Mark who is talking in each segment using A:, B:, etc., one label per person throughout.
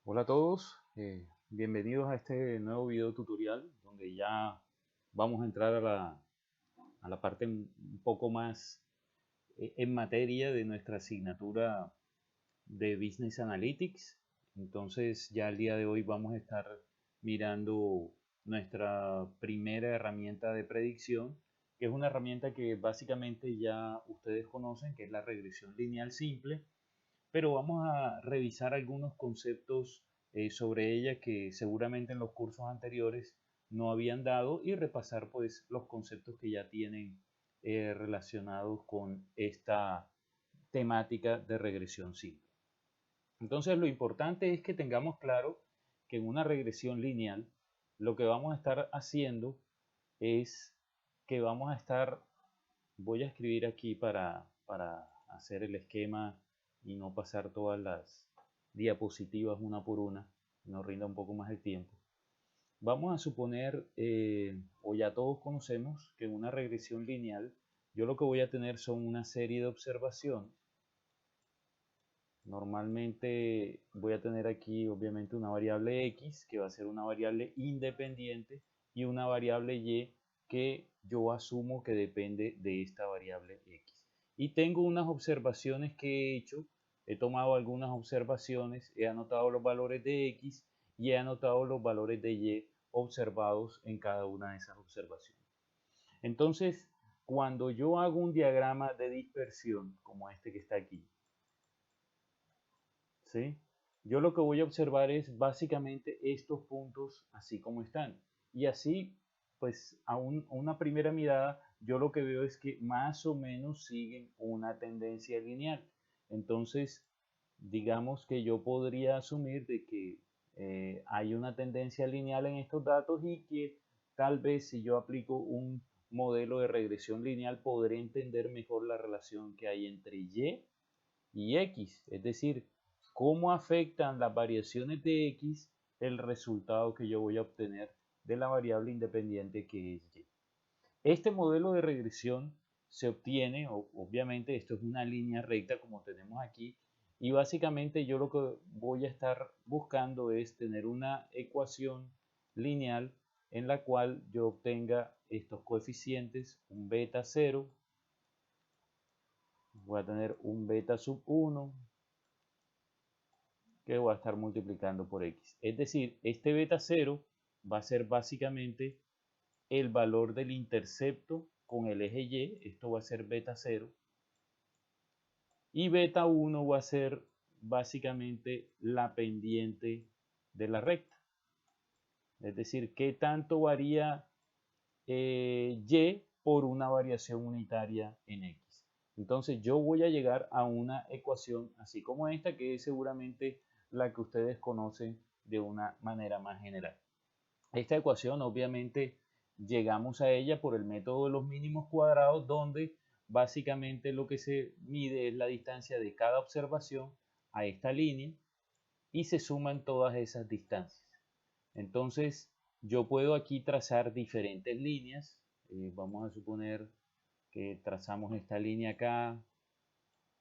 A: Hola a todos, bienvenidos a este nuevo video tutorial donde ya vamos a entrar a la parte un poco más en materia de nuestra asignatura de Business Analytics. Entonces ya el día de hoy vamos a estar mirando nuestra primera herramienta de predicción, que es una herramienta que básicamente ya ustedes conocen, que es la regresión lineal simple, pero vamos a revisar algunos conceptos sobre ella que seguramente en los cursos anteriores no habían dado y repasar pues los conceptos que ya tienen relacionados con esta temática de regresión simple. Entonces lo importante es que tengamos claro que en una regresión lineal lo que vamos a estar haciendo es que vamos a estar, voy a escribir aquí para hacer el esquema y no pasar todas las diapositivas una por una, nos rinda un poco más el tiempo. Vamos a suponer, o ya todos conocemos, que en una regresión lineal yo lo que voy a tener son una serie de observaciones. Normalmente voy a tener aquí obviamente una variable x que va a ser una variable independiente y una variable y que yo asumo que depende de esta variable x. Y tengo unas observaciones que he hecho, he tomado algunas observaciones, he anotado los valores de x y he anotado los valores de y observados en cada una de esas observaciones. Entonces, cuando yo hago un diagrama de dispersión como este que está aquí, ¿sí? Yo lo que voy a observar es básicamente estos puntos así como están. Y así, pues a una primera mirada, yo lo que veo es que más o menos siguen una tendencia lineal. Entonces, digamos que yo podría asumir de que hay una tendencia lineal en estos datos y que tal vez si yo aplico un modelo de regresión lineal podré entender mejor la relación que hay entre y X, es decir, cómo afectan las variaciones de X el resultado que yo voy a obtener de la variable independiente que es Y. Este modelo de regresión se obtiene, obviamente esto es una línea recta como tenemos aquí, y básicamente yo lo que voy a estar buscando es tener una ecuación lineal en la cual yo obtenga estos coeficientes, un beta 0, voy a tener un beta sub 1, que voy a estar multiplicando por x. Es decir, este beta 0 va a ser básicamente el valor del intercepto con el eje y, esto va a ser beta 0, y beta 1 va a ser básicamente la pendiente de la recta. Es decir, qué tanto varía y por una variación unitaria en x. Entonces yo voy a llegar a una ecuación así como esta, que es seguramente la que ustedes conocen de una manera más general. Esta ecuación obviamente llegamos a ella por el método de los mínimos cuadrados, donde básicamente lo que se mide es la distancia de cada observación a esta línea y se suman todas esas distancias. Entonces yo puedo aquí trazar diferentes líneas. Vamos a suponer que trazamos esta línea acá,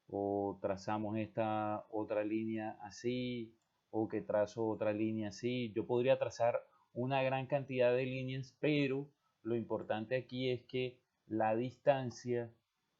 A: o trazamos esta otra línea así, o que trazo otra línea así. Yo podría trazar una gran cantidad de líneas, pero lo importante aquí es que la distancia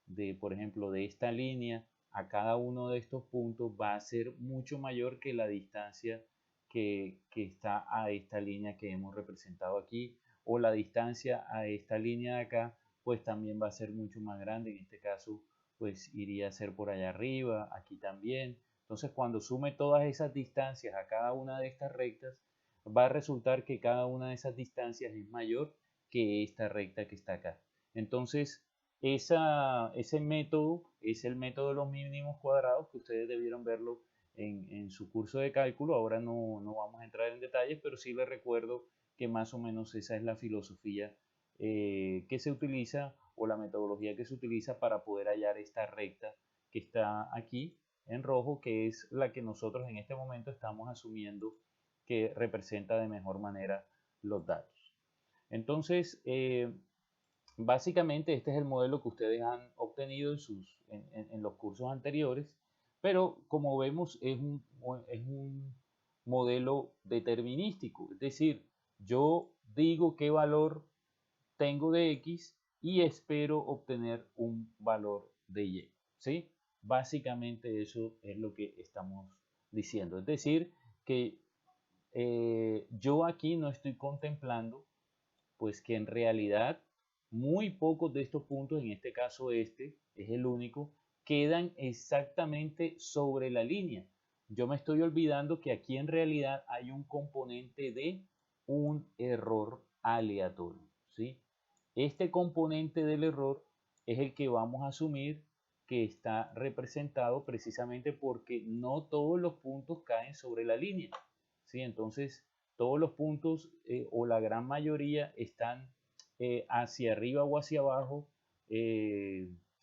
A: de, por ejemplo, de esta línea a cada uno de estos puntos va a ser mucho mayor que la distancia que está a esta línea que hemos representado aquí, o la distancia a esta línea de acá, pues también va a ser mucho más grande. En este caso, pues iría a ser por allá arriba, aquí también. Entonces, cuando sume todas esas distancias a cada una de estas rectas, va a resultar que cada una de esas distancias es mayor que esta recta que está acá. Entonces, ese método es el método de los mínimos cuadrados, que ustedes debieron verlo en su curso de cálculo. Ahora no vamos a entrar en detalles, pero sí les recuerdo que más o menos esa es la filosofía que se utiliza, o la metodología que se utiliza para poder hallar esta recta que está aquí en rojo, que es la que nosotros en este momento estamos asumiendo que representa de mejor manera los datos. Entonces, básicamente este es el modelo que ustedes han obtenido en los cursos anteriores, pero como vemos es un modelo determinístico. Es decir, yo digo qué valor tengo de X y espero obtener un valor de Y. ¿Sí? Básicamente eso es lo que estamos diciendo. Es decir, que yo aquí no estoy contemplando pues que en realidad muy pocos de estos puntos, en este caso este es el único, quedan exactamente sobre la línea. Yo me estoy olvidando que aquí en realidad hay un componente de un error aleatorio, ¿sí? Este componente del error es el que vamos a asumir que está representado precisamente porque no todos los puntos caen sobre la línea, ¿sí? Entonces, todos los puntos o la gran mayoría están hacia arriba o hacia abajo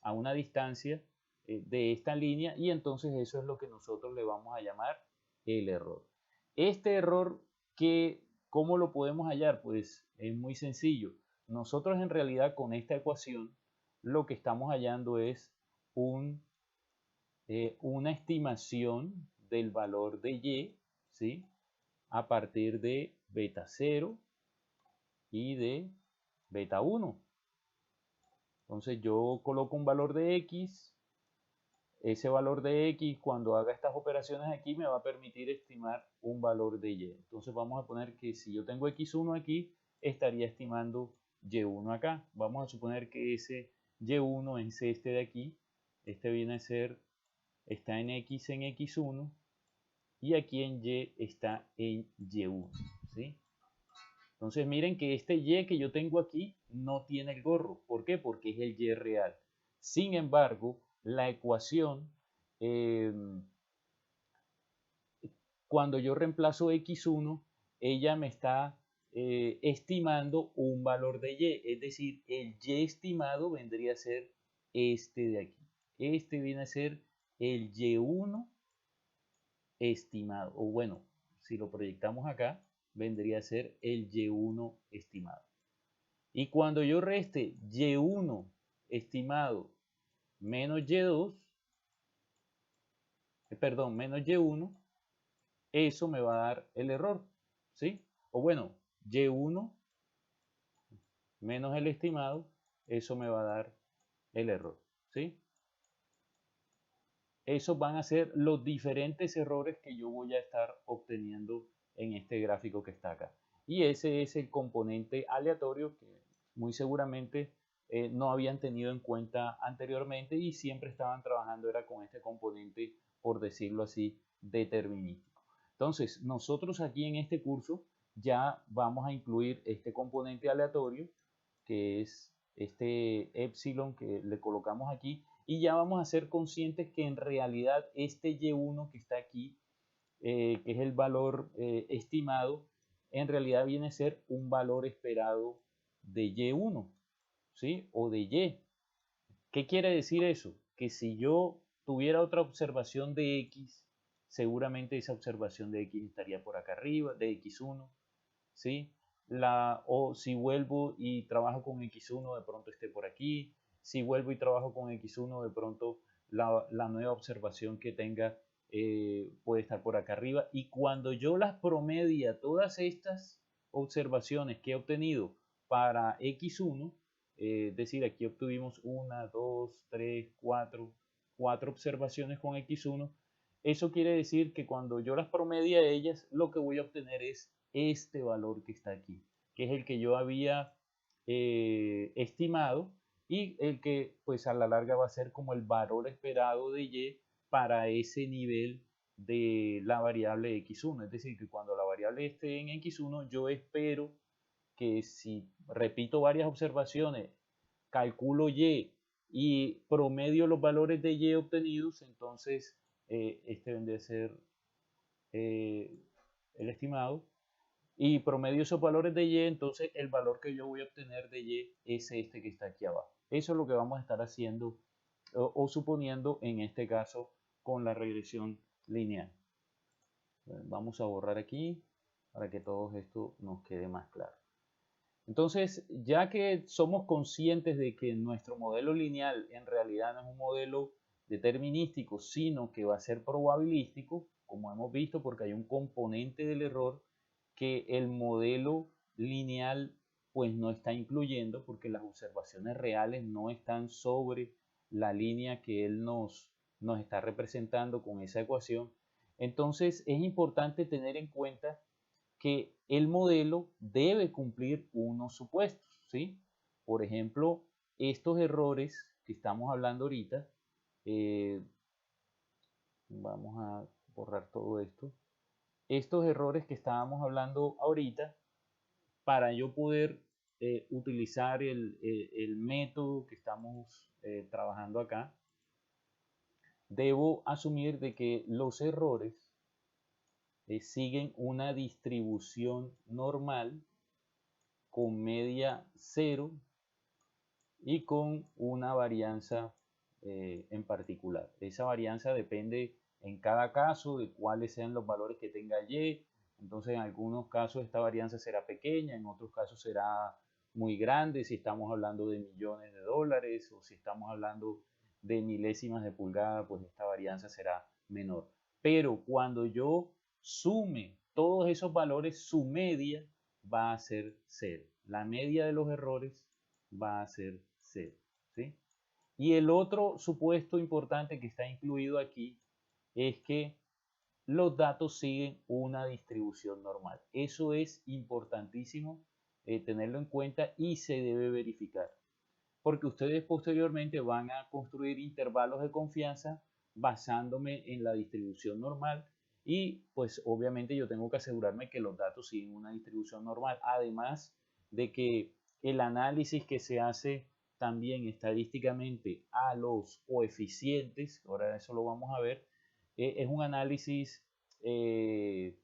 A: a una distancia de esta línea y entonces eso es lo que nosotros le vamos a llamar el error. Este error, ¿cómo lo podemos hallar? Pues es muy sencillo. Nosotros en realidad con esta ecuación lo que estamos hallando es una estimación del valor de Y, ¿sí? A partir de beta 0 y de beta 1. Entonces yo coloco un valor de X. Ese valor de X, cuando haga estas operaciones aquí, me va a permitir estimar un valor de Y. Entonces vamos a poner que si yo tengo X1 aquí, estaría estimando Y1 acá. Vamos a suponer que ese Y1 es este de aquí. Este viene a ser, está en X1 y aquí en Y está en Y1, ¿sí? Entonces miren que este Y que yo tengo aquí no tiene el gorro. ¿Por qué? Porque es el Y real. Sin embargo, la ecuación, eh, cuando yo reemplazo X1, ella me está estimando un valor de Y. Es decir, el Y estimado vendría a ser este de aquí. Este viene a ser el Y1 estimado. O bueno, si lo proyectamos acá, vendría a ser el Y1 estimado. Y cuando yo reste Y1 estimado menos Y2, perdón, menos Y1, eso me va a dar el error, ¿sí? O bueno, Y1 menos el estimado, eso me va a dar el error, ¿sí? Esos van a ser los diferentes errores que yo voy a estar obteniendo en este gráfico que está acá. Y ese es el componente aleatorio que muy seguramente no habían tenido en cuenta anteriormente y siempre estaban trabajando era con este componente, por decirlo así, determinístico. Entonces, nosotros aquí en este curso ya vamos a incluir este componente aleatorio, que es este epsilon que le colocamos aquí, y ya vamos a ser conscientes que en realidad este Y1 que está aquí, que es el valor estimado, en realidad viene a ser un valor esperado de Y1, ¿sí? O de Y. ¿Qué quiere decir eso? Que si yo tuviera otra observación de X, seguramente esa observación de X estaría por acá arriba, de X1, ¿sí? O si vuelvo y trabajo con X1, de pronto esté por aquí. Si vuelvo y trabajo con X1, de pronto la nueva observación que tenga puede estar por acá arriba. Y cuando yo las promedia todas estas observaciones que he obtenido para X1, es decir, aquí obtuvimos 1, 2, 3, 4 observaciones con X1, eso quiere decir que cuando yo las promedia a ellas, lo que voy a obtener es este valor que está aquí, que es el que yo había estimado y el que pues a la larga va a ser como el valor esperado de Y para ese nivel de la variable X1. Es decir, que cuando la variable esté en X1, yo espero que si repito varias observaciones, calculo y promedio los valores de Y obtenidos, entonces este vendría a ser el estimado y promedio esos valores de Y, entonces el valor que yo voy a obtener de Y es este que está aquí abajo. Eso es lo que vamos a estar haciendo o suponiendo en este caso con la regresión lineal. Vamos a borrar aquí para que todo esto nos quede más claro. Entonces, ya que somos conscientes de que nuestro modelo lineal en realidad no es un modelo determinístico, sino que va a ser probabilístico, como hemos visto, porque hay un componente del error que el modelo lineal pues no está incluyendo, porque las observaciones reales no están sobre la línea que él nos está representando con esa ecuación. Entonces es importante tener en cuenta que el modelo debe cumplir unos supuestos, ¿sí? Por ejemplo, estos errores que estamos hablando ahorita, vamos a borrar todo esto. Estos errores que estábamos hablando ahorita, para yo poder utilizar el método que estamos trabajando acá, debo asumir de que los errores siguen una distribución normal con media 0 y con una varianza en particular. Esa varianza depende en cada caso de cuáles sean los valores que tenga Y. Entonces en algunos casos esta varianza será pequeña, en otros casos será muy grande, si estamos hablando de millones de dólares o si estamos hablando de milésimas de pulgada, pues esta varianza será menor. Pero cuando yo sume todos esos valores, su media va a ser 0. La media de los errores va a ser 0. ¿Sí? Y el otro supuesto importante que está incluido aquí es que los datos siguen una distribución normal. Eso es importantísimo tenerlo en cuenta y se debe verificar. Porque ustedes posteriormente van a construir intervalos de confianza basándome en la distribución normal y pues obviamente yo tengo que asegurarme que los datos siguen una distribución normal. Además de que el análisis que se hace también estadísticamente a los coeficientes, ahora eso lo vamos a ver, es un análisis que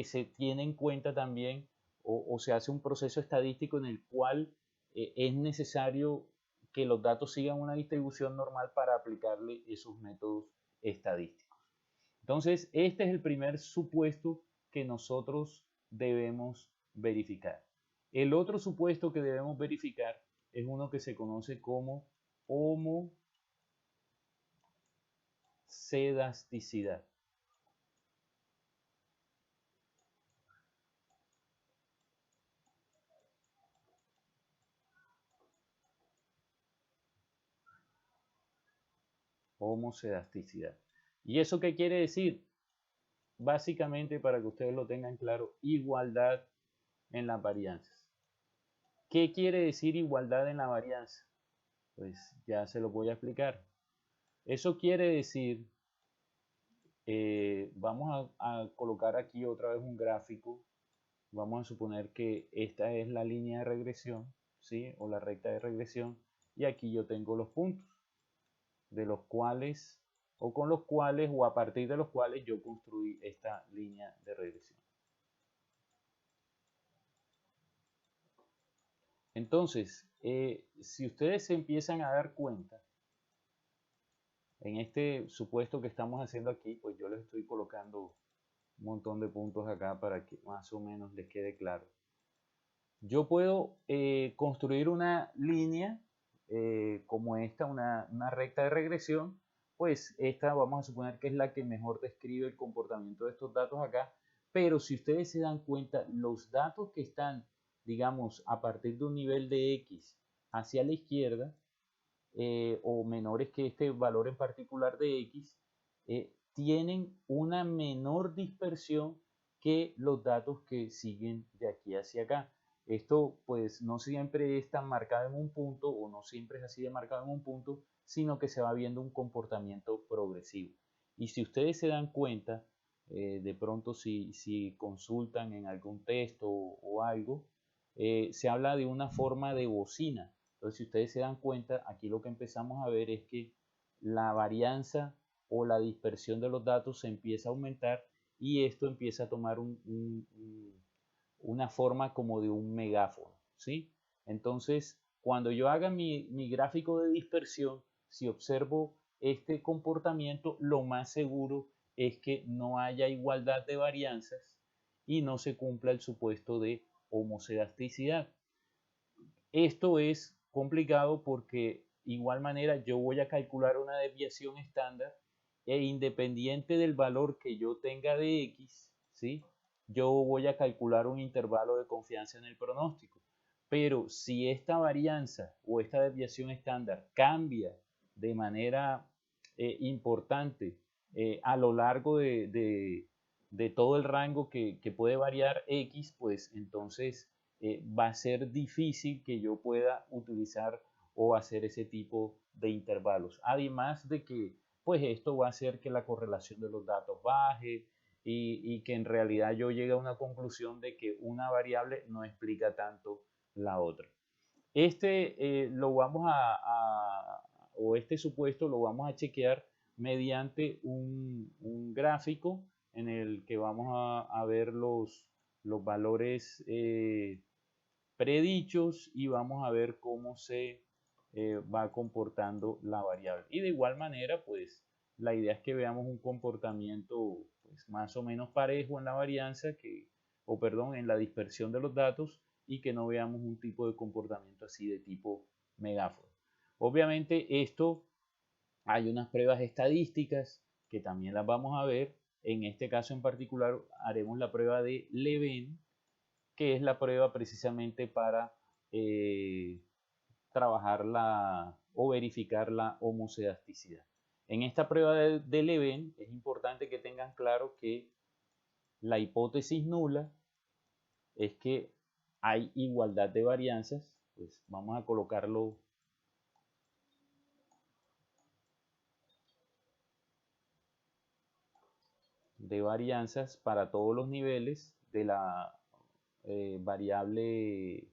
A: se tiene en cuenta también o se hace un proceso estadístico en el cual es necesario que los datos sigan una distribución normal para aplicarle esos métodos estadísticos. Entonces, este es el primer supuesto que nosotros debemos verificar. El otro supuesto que debemos verificar es uno que se conoce como homocedasticidad. Homocedasticidad. ¿Y eso qué quiere decir? Básicamente, para que ustedes lo tengan claro, igualdad en las varianzas. ¿Qué quiere decir igualdad en la varianza? Pues ya se lo voy a explicar. Eso quiere decir, vamos a colocar aquí otra vez un gráfico. Vamos a suponer que esta es la línea de regresión, ¿sí? O la recta de regresión. Y aquí yo tengo los puntos, de los cuales, o con los cuales, o a partir de los cuales yo construí esta línea de regresión. Entonces, si ustedes se empiezan a dar cuenta, en este supuesto que estamos haciendo aquí, pues yo les estoy colocando un montón de puntos acá para que más o menos les quede claro. Yo puedo construir una línea como esta, una recta de regresión, pues esta vamos a suponer que es la que mejor describe el comportamiento de estos datos acá, pero si ustedes se dan cuenta, los datos que están, digamos, a partir de un nivel de X hacia la izquierda, o menores que este valor en particular de X, tienen una menor dispersión que los datos que siguen de aquí hacia acá. Esto pues no siempre es tan marcado en un punto o no siempre es así de marcado en un punto, sino que se va viendo un comportamiento progresivo. Y si ustedes se dan cuenta, de pronto si consultan en algún texto o algo, se habla de una forma de bocina. Entonces, si ustedes se dan cuenta, aquí lo que empezamos a ver es que la varianza o la dispersión de los datos se empieza a aumentar y esto empieza a tomar una forma como de un megáfono, ¿sí? Entonces, cuando yo haga mi gráfico de dispersión, si observo este comportamiento, lo más seguro es que no haya igualdad de varianzas y no se cumpla el supuesto de homocedasticidad. Esto es complicado porque igual manera yo voy a calcular una desviación estándar e independiente del valor que yo tenga de X, ¿sí? Yo voy a calcular un intervalo de confianza en el pronóstico. Pero si esta varianza o esta desviación estándar cambia de manera importante a lo largo de todo el rango que puede variar X, pues entonces va a ser difícil que yo pueda utilizar o hacer ese tipo de intervalos. Además de que pues esto va a hacer que la correlación de los datos baje y que en realidad yo llegue a una conclusión de que una variable no explica tanto la otra. Lo vamos o este supuesto lo vamos a chequear mediante un gráfico en el que vamos a ver los valores predichos y vamos a ver cómo se va comportando la variable. Y de igual manera, pues la idea es que veamos un comportamiento pues, más o menos parejo en la varianza, o perdón, en la dispersión de los datos y que no veamos un tipo de comportamiento así de tipo megáforo. Obviamente esto hay unas pruebas estadísticas que también las vamos a ver. En este caso en particular haremos la prueba de Leven, que es la prueba precisamente para trabajar o verificar la homocedasticidad. En esta prueba de Leven es importante que tengan claro que la hipótesis nula es que hay igualdad de varianzas. Pues vamos a colocarlo de varianzas para todos los niveles de la variable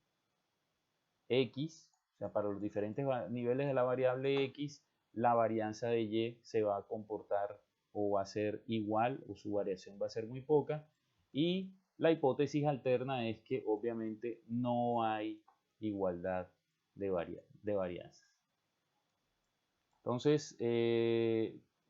A: X, o sea, para los diferentes niveles de la variable X, la varianza de Y se va a comportar o va a ser igual o su variación va a ser muy poca. Y la hipótesis alterna es que obviamente no hay igualdad de varianzas. Entonces,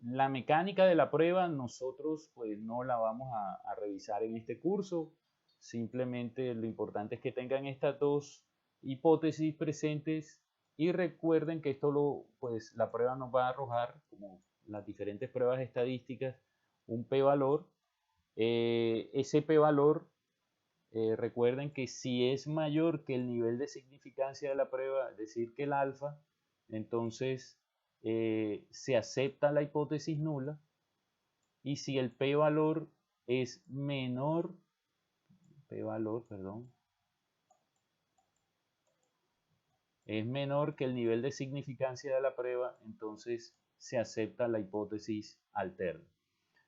A: la mecánica de la prueba nosotros pues no la vamos a revisar en este curso. Simplemente lo importante es que tengan estas dos hipótesis presentes y recuerden que pues la prueba nos va a arrojar, como las diferentes pruebas estadísticas, un p-valor. Ese p-valor, recuerden que si es mayor que el nivel de significancia de la prueba, es decir, que el alfa, entonces se acepta la hipótesis nula, y si el p-valor es menor, es menor que el nivel de significancia de la prueba, entonces se acepta la hipótesis alterna.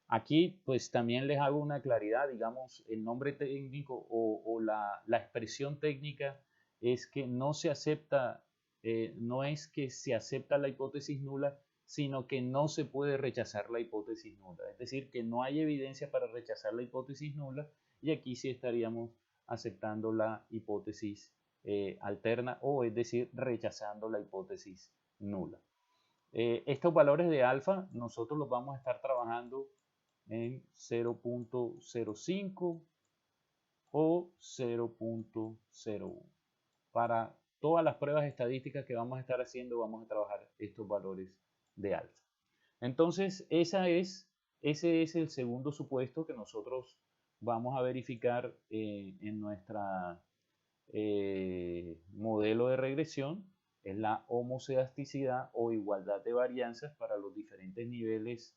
A: Aquí pues también les hago una claridad, digamos, el nombre técnico o la expresión técnica es que no se acepta, no es que se acepta la hipótesis nula, sino que no se puede rechazar la hipótesis nula. Es decir, que no hay evidencia para rechazar la hipótesis nula y aquí sí estaríamos aceptando la hipótesis alterna, o es decir, rechazando la hipótesis nula. Estos valores de alfa nosotros los vamos a estar trabajando en 0.05 o 0.01. Para todas las pruebas estadísticas que vamos a estar haciendo, vamos a trabajar estos valores de alfa. Entonces, ese es el segundo supuesto que nosotros vamos a verificar en nuestra modelo de regresión. Es la homocedasticidad o igualdad de varianzas para los diferentes niveles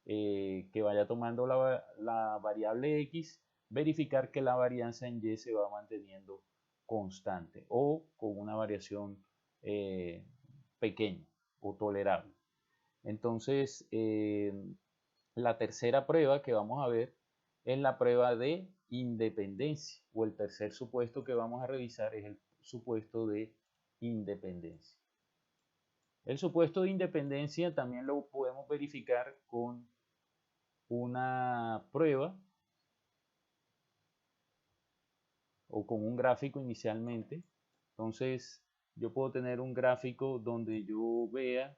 A: que vaya tomando la variable X, verificar que la varianza en Y se va manteniendo constante o con una variación pequeña o tolerable. Entonces, la tercera prueba que vamos a ver es la prueba de independencia, o el tercer supuesto que vamos a revisar es el supuesto de independencia. El supuesto de independencia también lo podemos verificar con una prueba o con un gráfico inicialmente. Entonces, yo puedo tener un gráfico donde yo vea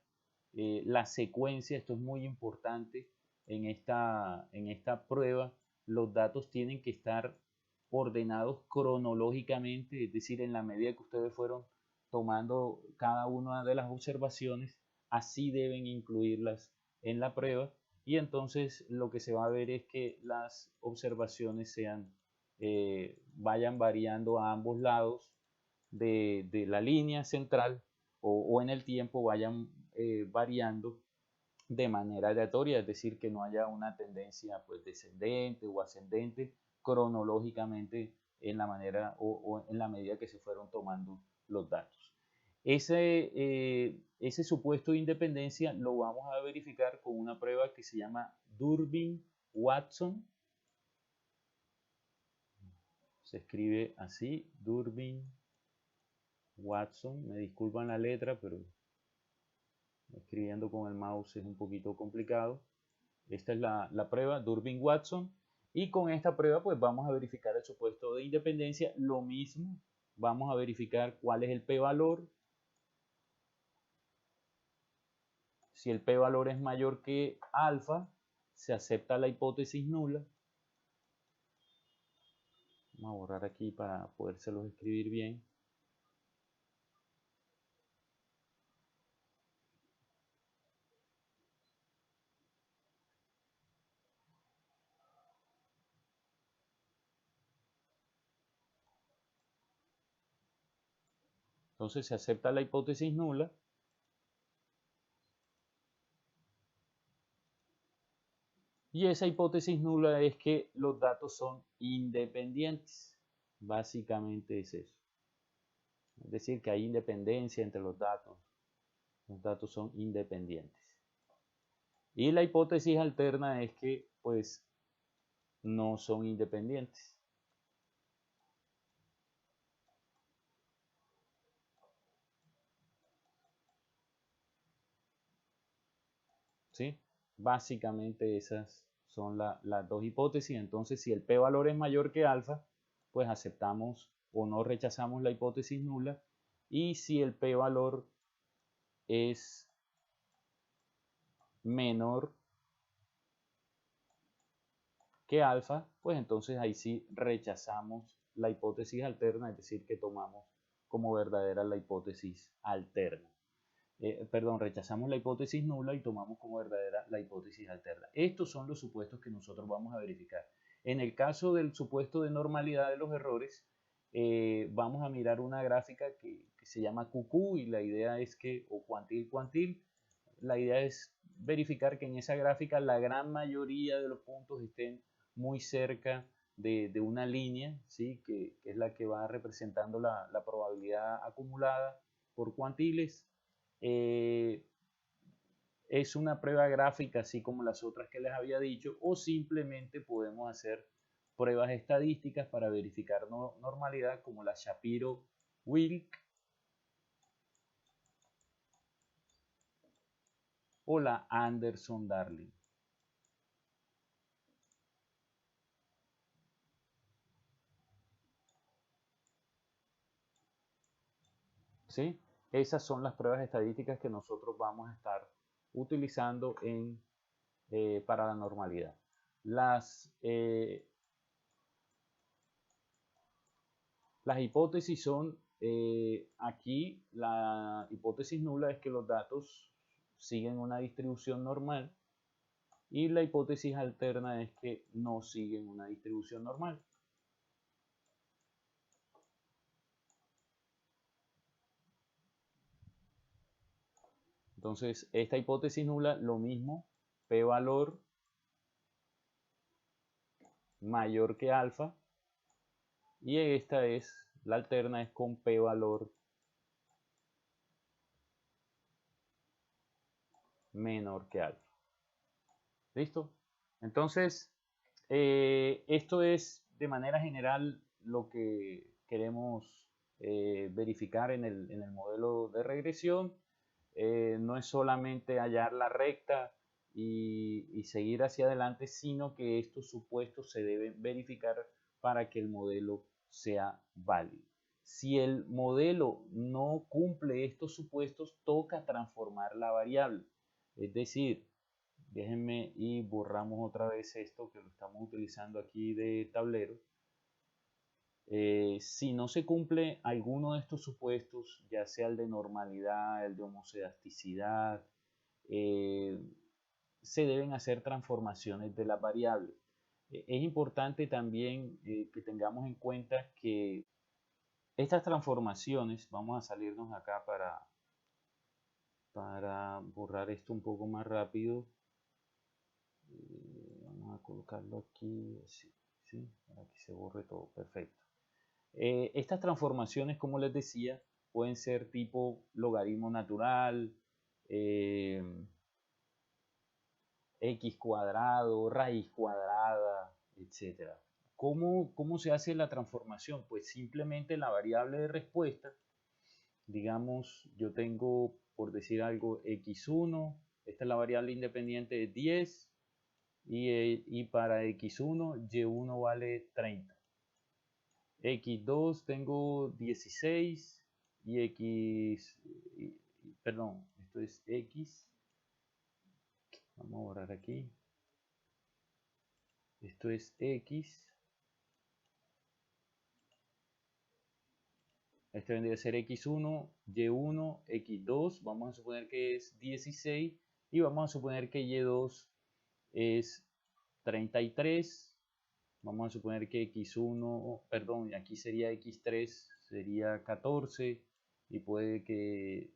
A: la secuencia. Esto es muy importante en esta prueba. Los datos tienen que estar ordenados cronológicamente, es decir, en la medida que ustedes fueron tomando cada una de las observaciones, así deben incluirlas en la prueba. y entonces lo que se va a ver es que las observaciones vayan variando a ambos lados de la línea central o en el tiempo vayan variando de manera aleatoria, es decir, que no haya una tendencia pues descendente o ascendente cronológicamente en la manera o en la medida que se fueron tomando los datos. Ese supuesto de independencia lo vamos a verificar con una prueba que se llama Durbin-Watson. Se escribe así, Durbin-Watson. Me disculpan la letra, pero escribiendo con el mouse es un poquito complicado. Esta es la prueba Durbin-Watson. Y con esta prueba pues vamos a verificar el supuesto de independencia. Lo mismo, vamos a verificar cuál es el p-valor. Si el p-valor es mayor que alfa, se acepta la hipótesis nula. Vamos a borrar aquí para podérselos escribir bien. Entonces se acepta la hipótesis nula. Y esa hipótesis nula es que los datos son independientes. Básicamente es eso. Es decir, que hay independencia entre los datos. Los datos son independientes. Y la hipótesis alterna es que, pues, no son independientes. ¿Sí? Básicamente esas son las dos hipótesis. Entonces, si el p-valor es mayor que alfa, pues aceptamos o no rechazamos la hipótesis nula. Y si el p-valor es menor que alfa, pues entonces ahí sí rechazamos la hipótesis alterna, es decir, que tomamos como verdadera la hipótesis alterna. Perdón, rechazamos la hipótesis nula y tomamos como verdadera la hipótesis alterna. Estos son los supuestos que nosotros vamos a verificar. En el caso del supuesto de normalidad de los errores, vamos a mirar una gráfica que se llama QQ y la idea es que, o cuantil, la idea es verificar que en esa gráfica la gran mayoría de los puntos estén muy cerca de una línea, ¿sí? que es la que va representando la probabilidad acumulada por cuantiles. Es una prueba gráfica así como las otras que les había dicho, o simplemente podemos hacer pruebas estadísticas para verificar normalidad como la Shapiro-Wilk o la Anderson-Darling. ¿Sí? Esas son las pruebas estadísticas que nosotros vamos a estar utilizando para la normalidad. Las hipótesis son, aquí la hipótesis nula es que los datos siguen una distribución normal y la hipótesis alterna es que no siguen una distribución normal. Entonces, esta hipótesis nula, lo mismo, p-valor mayor que alfa, y esta es, la alterna es con p-valor menor que alfa. ¿Listo? Entonces, esto es de manera general lo que queremos verificar en el modelo de regresión. No es solamente hallar la recta y seguir hacia adelante, sino que estos supuestos se deben verificar para que el modelo sea válido. Si el modelo no cumple estos supuestos, toca transformar la variable. Es decir, déjenme y borramos otra vez esto que lo estamos utilizando aquí de tablero. Si no se cumple alguno de estos supuestos, ya sea el de normalidad, el de homocedasticidad, se deben hacer transformaciones de las variables. Es importante también que tengamos en cuenta que estas transformaciones, vamos a salirnos acá para borrar esto un poco más rápido. Vamos a colocarlo aquí, así, ¿sí? Para que se borre todo, perfecto. Estas transformaciones, como les decía, pueden ser tipo logaritmo natural, x cuadrado, raíz cuadrada, etc. ¿Cómo se hace la transformación? Pues simplemente la variable de respuesta, digamos, yo tengo, por decir algo, x1, esta es la variable independiente de 10, y para x1, y1 vale 30. x2 tengo 16 y perdón, esto es x, vamos a borrar aquí, esto es x, este vendría a ser x1, y1, x2, vamos a suponer que es 16 y vamos a suponer que y2 es 33, vamos a suponer que x1, perdón, aquí sería x3, sería 14 y puede que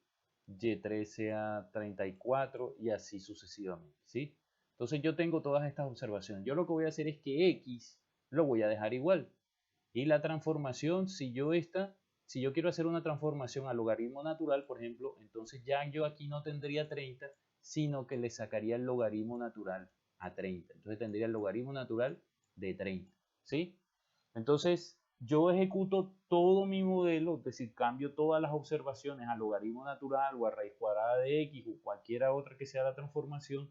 A: y3 sea 34 y así sucesivamente, ¿sí? Entonces yo tengo todas estas observaciones. Yo lo que voy a hacer es que x lo voy a dejar igual. Y la transformación, si yo quiero hacer una transformación al logaritmo natural, por ejemplo, entonces ya yo aquí no tendría 30, sino que le sacaría el logaritmo natural a 30. Entonces tendría el logaritmo natural de 30, ¿sí? Entonces yo ejecuto todo mi modelo, es decir, cambio todas las observaciones a logaritmo natural o a raíz cuadrada de x o cualquiera otra que sea la transformación,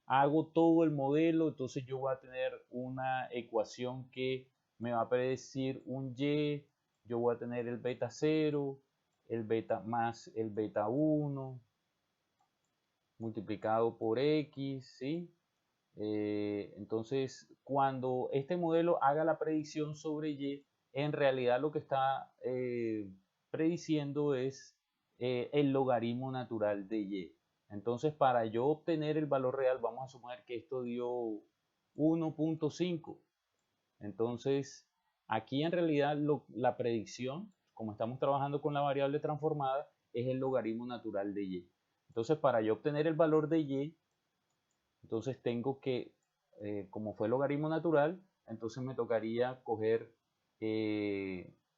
A: hago todo el modelo, entonces yo voy a tener una ecuación que me va a predecir un y, yo voy a tener el beta 0, el beta más el beta 1 multiplicado por x, ¿sí? Entonces, cuando este modelo haga la predicción sobre y, en realidad lo que está prediciendo es el logaritmo natural de y. Entonces, para yo obtener el valor real, vamos a suponer que esto dio 1.5. Entonces, aquí en realidad la predicción, como estamos trabajando con la variable transformada, es el logaritmo natural de y. Entonces, para yo obtener el valor de y, entonces tengo que, como fue logaritmo natural, entonces me tocaría coger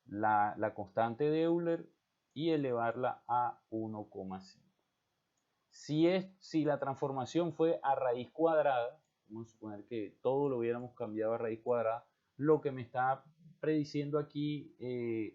A: la constante de Euler y elevarla a 1,5. Si la transformación fue a raíz cuadrada, vamos a suponer que todo lo hubiéramos cambiado a raíz cuadrada, lo que me está prediciendo aquí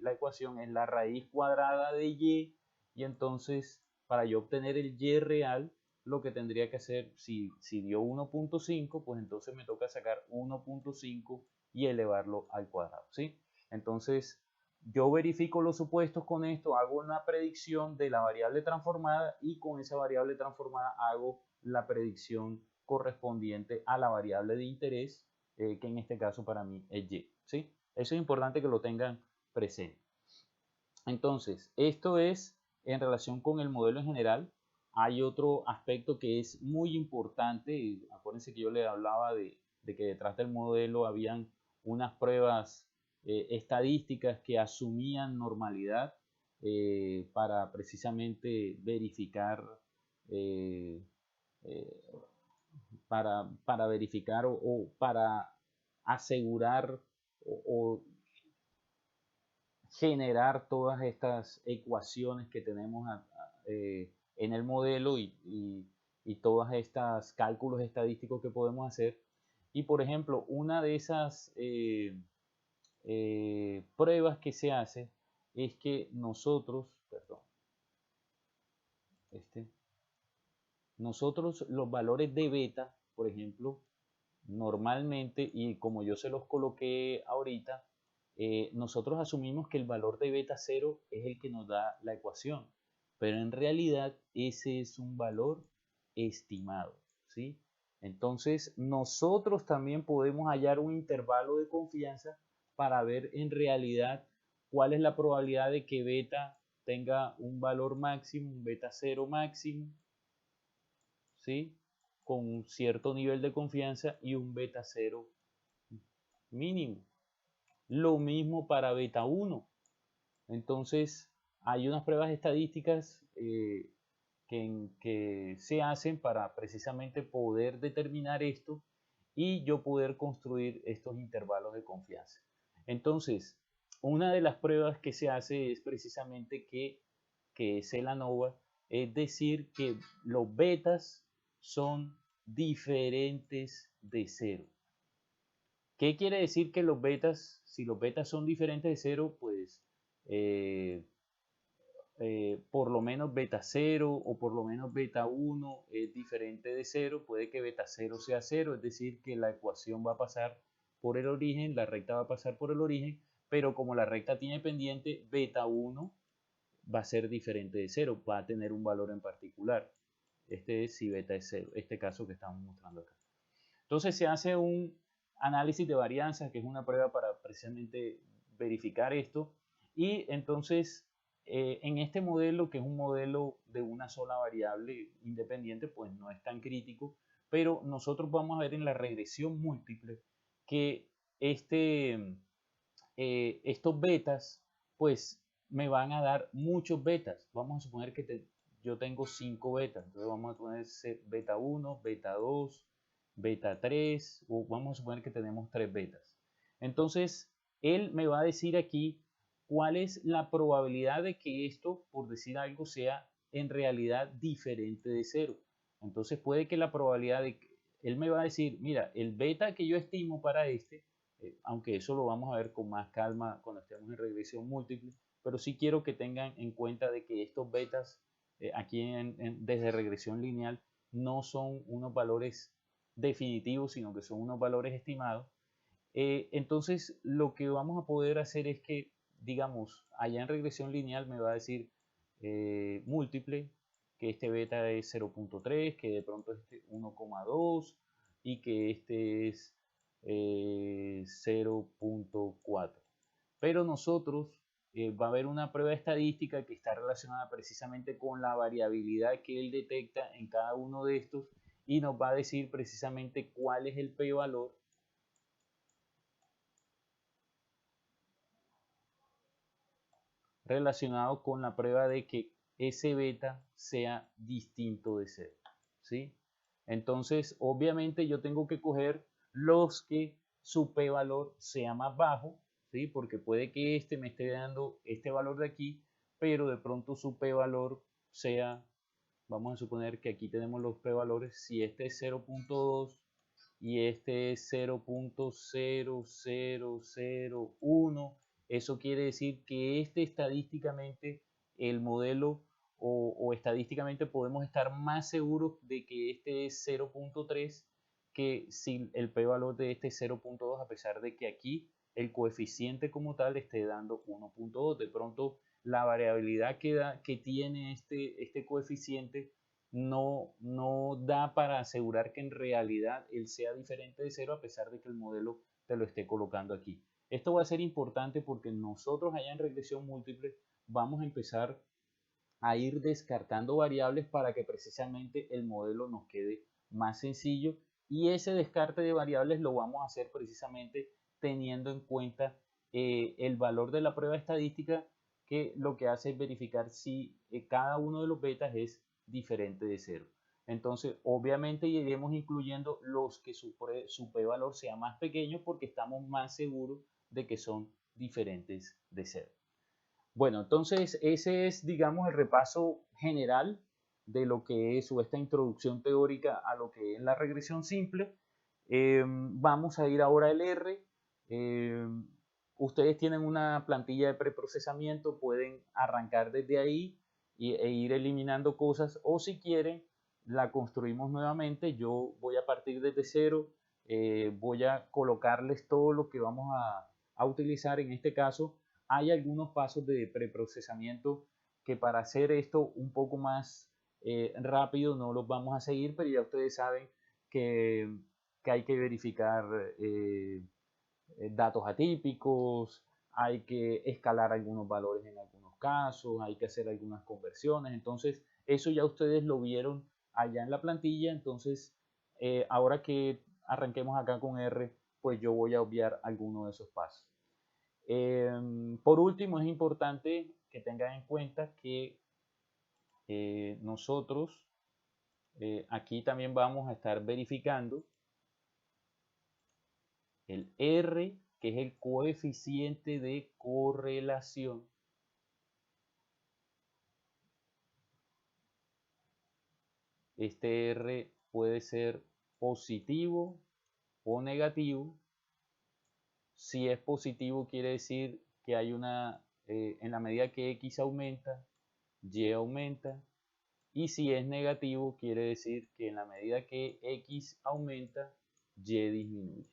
A: la ecuación es la raíz cuadrada de y entonces para yo obtener el y real, lo que tendría que hacer, si dio 1.5, pues entonces me toca sacar 1.5 y elevarlo al cuadrado, ¿sí? Entonces, yo verifico los supuestos con esto, hago una predicción de la variable transformada y con esa variable transformada hago la predicción correspondiente a la variable de interés, que en este caso para mí es y, ¿sí? Eso es importante que lo tengan presente. Entonces, esto es en relación con el modelo en general. Hay otro aspecto que es muy importante. Acuérdense que yo les hablaba de que detrás del modelo habían unas pruebas estadísticas que asumían normalidad para precisamente verificar, eh, eh, para verificar o para asegurar o generar todas estas ecuaciones que tenemos en el modelo y todas estas cálculos estadísticos que podemos hacer. Y por ejemplo, una de esas pruebas que se hace es que nosotros, perdón, nosotros los valores de beta, por ejemplo, normalmente, y como yo se los coloqué ahorita, nosotros asumimos que el valor de beta 0 es el que nos da la ecuación, pero en realidad ese es un valor estimado, ¿sí? Entonces, nosotros también podemos hallar un intervalo de confianza para ver en realidad cuál es la probabilidad de que beta tenga un valor máximo, un beta 0 máximo, ¿sí? con un cierto nivel de confianza y un beta 0 mínimo. Lo mismo para beta 1. Entonces, hay unas pruebas estadísticas que se hacen para precisamente poder determinar esto y yo poder construir estos intervalos de confianza. Entonces, una de las pruebas que se hace es precisamente que es el ANOVA, es decir, que los betas son diferentes de cero. ¿Qué quiere decir que los betas, si los betas son diferentes de cero, pues por lo menos beta 0 o por lo menos beta 1 es diferente de 0, puede que beta 0 sea 0, es decir, que la ecuación va a pasar por el origen, la recta va a pasar por el origen, pero como la recta tiene pendiente, beta 1 va a ser diferente de 0, va a tener un valor en particular. Este es si beta es 0, este caso que estamos mostrando acá. Entonces se hace un análisis de varianza, que es una prueba para precisamente verificar esto, y entonces en este modelo, que es un modelo de una sola variable independiente, pues no es tan crítico, pero nosotros vamos a ver en la regresión múltiple que estos betas, pues me van a dar muchos betas. Vamos a suponer que yo tengo 5 betas, entonces vamos a poner beta 1, beta 2, beta 3, o vamos a suponer que tenemos 3 betas. Entonces, él me va a decir aquí cuál es la probabilidad de que esto, por decir algo, sea en realidad diferente de 0. Entonces puede que la probabilidad de que él me va a decir, mira, el beta que yo estimo para aunque eso lo vamos a ver con más calma cuando estemos en regresión múltiple, pero sí quiero que tengan en cuenta de que estos betas aquí desde regresión lineal no son unos valores definitivos, sino que son unos valores estimados. Entonces, lo que vamos a poder hacer es que, digamos, allá en regresión lineal me va a decir múltiple, que este beta es 0.3, que de pronto este 1,2 y que este es 0.4. Pero nosotros va a haber una prueba estadística que está relacionada precisamente con la variabilidad que él detecta en cada uno de estos y nos va a decir precisamente cuál es el p-valor relacionado con la prueba de que ese beta sea distinto de 0, ¿sí? Entonces, obviamente yo tengo que coger los que su p-valor sea más bajo, ¿sí? Porque puede que este me esté dando este valor de aquí, pero de pronto su p-valor sea, vamos a suponer que aquí tenemos los p-valores, si este es 0.2 y este es 0.0001, eso quiere decir que estadísticamente el modelo o estadísticamente podemos estar más seguros de que este es 0.3 que si el p-valor de este es 0.2, a pesar de que aquí el coeficiente como tal esté dando 1.2. De pronto la variabilidad que tiene este coeficiente no da para asegurar que en realidad él sea diferente de 0 a pesar de que el modelo te lo esté colocando aquí. Esto va a ser importante porque nosotros allá en regresión múltiple vamos a empezar a ir descartando variables para que precisamente el modelo nos quede más sencillo, y ese descarte de variables lo vamos a hacer precisamente teniendo en cuenta el valor de la prueba estadística, que lo que hace es verificar si cada uno de los betas es diferente de 0. Entonces, obviamente iremos incluyendo los que su p-valor sea más pequeño porque estamos más seguros de que son diferentes de 0. Bueno, entonces ese es, digamos, el repaso general de lo que es o esta introducción teórica a lo que es la regresión simple. Vamos a ir ahora al R. Ustedes tienen una plantilla de preprocesamiento, pueden arrancar desde ahí e ir eliminando cosas, o si quieren la construimos nuevamente. Yo voy a partir desde cero, voy a colocarles todo lo que vamos a utilizar. En este caso hay algunos pasos de preprocesamiento que para hacer esto un poco más rápido no los vamos a seguir, pero ya ustedes saben que, que hay que verificar datos atípicos, hay que escalar algunos valores en algunos casos, hay que hacer algunas conversiones. Entonces eso ya ustedes lo vieron allá en la plantilla. Entonces ahora que arranquemos acá con R, pues yo voy a obviar alguno de esos pasos. Por último, es importante que tengan en cuenta que nosotros aquí también vamos a estar verificando el R, que es el coeficiente de correlación. Este R puede ser positivo o negativo. Si es positivo, quiere decir que hay en la medida que X aumenta, Y aumenta. Y si es negativo, quiere decir que en la medida que X aumenta, Y disminuye.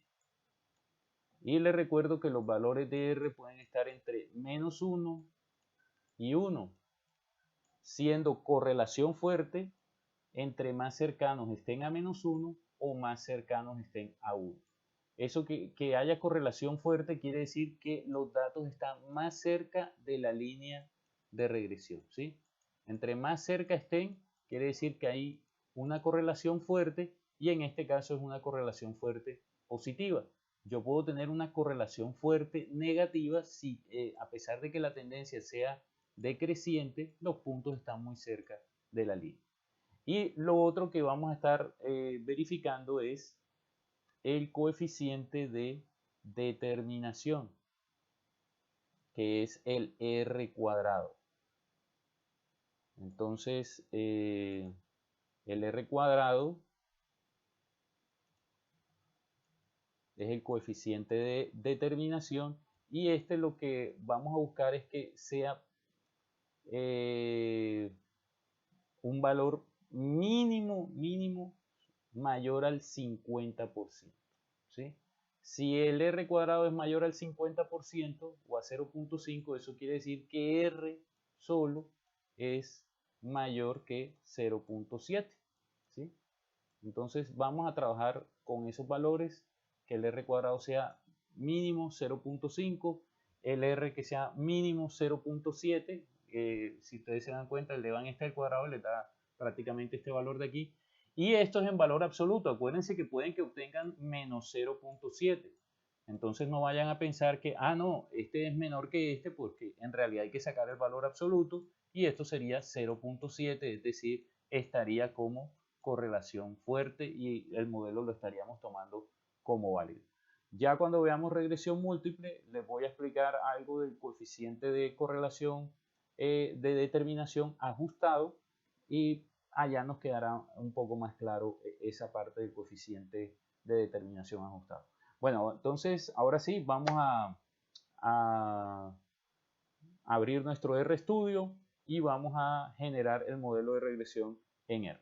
A: Y les recuerdo que los valores de R pueden estar entre -1 y 1, siendo correlación fuerte entre más cercanos estén a -1 o más cercanos estén a 1. Eso que haya correlación fuerte quiere decir que los datos están más cerca de la línea de regresión, ¿sí? Entre más cerca estén, quiere decir que hay una correlación fuerte y en este caso es una correlación fuerte positiva. Yo puedo tener una correlación fuerte negativa si a pesar de que la tendencia sea decreciente, los puntos están muy cerca de la línea. Y lo otro que vamos a estar verificando es el coeficiente de determinación, que es el R cuadrado. Entonces, el R cuadrado es el coeficiente de determinación y este lo que vamos a buscar es que sea un valor mínimo mayor al 50%. ¿Sí? Si el R cuadrado es mayor al 50% o a 0.5, eso quiere decir que R solo es mayor que 0.7. ¿Sí? Entonces vamos a trabajar con esos valores, que el R cuadrado sea mínimo 0.5, el R que sea mínimo 0.7. Si ustedes se dan cuenta, el de Van está al cuadrado le da prácticamente este valor de aquí. Y esto es en valor absoluto. Acuérdense que pueden que obtengan menos 0.7. Entonces no vayan a pensar que, no, este es menor que este, porque en realidad hay que sacar el valor absoluto y esto sería 0.7, es decir, estaría como correlación fuerte y el modelo lo estaríamos tomando como válido. Ya cuando veamos regresión múltiple, les voy a explicar algo del coeficiente de correlación de determinación ajustado y allá nos quedará un poco más claro esa parte del coeficiente de determinación ajustado. Bueno, entonces ahora sí vamos a abrir nuestro RStudio y vamos a generar el modelo de regresión en R.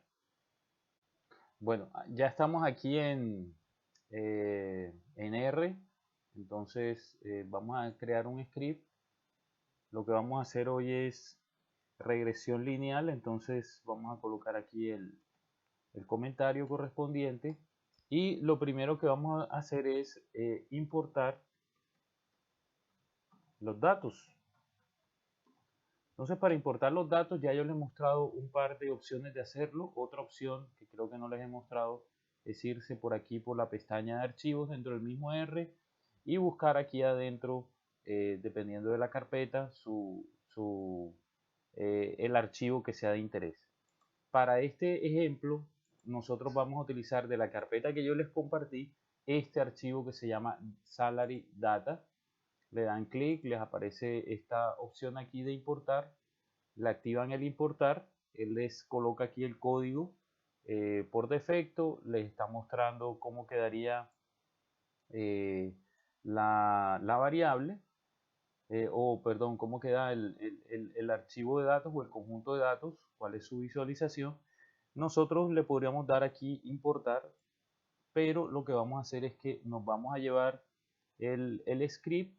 A: Bueno, ya estamos aquí en R, entonces vamos a crear un script. Lo que vamos a hacer hoy es regresión lineal, entonces vamos a colocar aquí el comentario correspondiente y lo primero que vamos a hacer es importar los datos. Entonces, para importar los datos, ya yo les he mostrado un par de opciones de hacerlo. Otra opción que creo que no les he mostrado es irse por aquí por la pestaña de archivos dentro del mismo R y buscar aquí adentro, dependiendo de la carpeta, el archivo que sea de interés. Para este ejemplo, nosotros vamos a utilizar de la carpeta que yo les compartí este archivo que se llama Salary Data. Le dan clic, les aparece esta opción aquí de importar, le activan el importar, él les coloca aquí el código por defecto, les está mostrando cómo quedaría la variable, o perdón, cómo queda el archivo de datos o el conjunto de datos, cuál es su visualización. Nosotros le podríamos dar aquí importar, pero lo que vamos a hacer es que nos vamos a llevar el script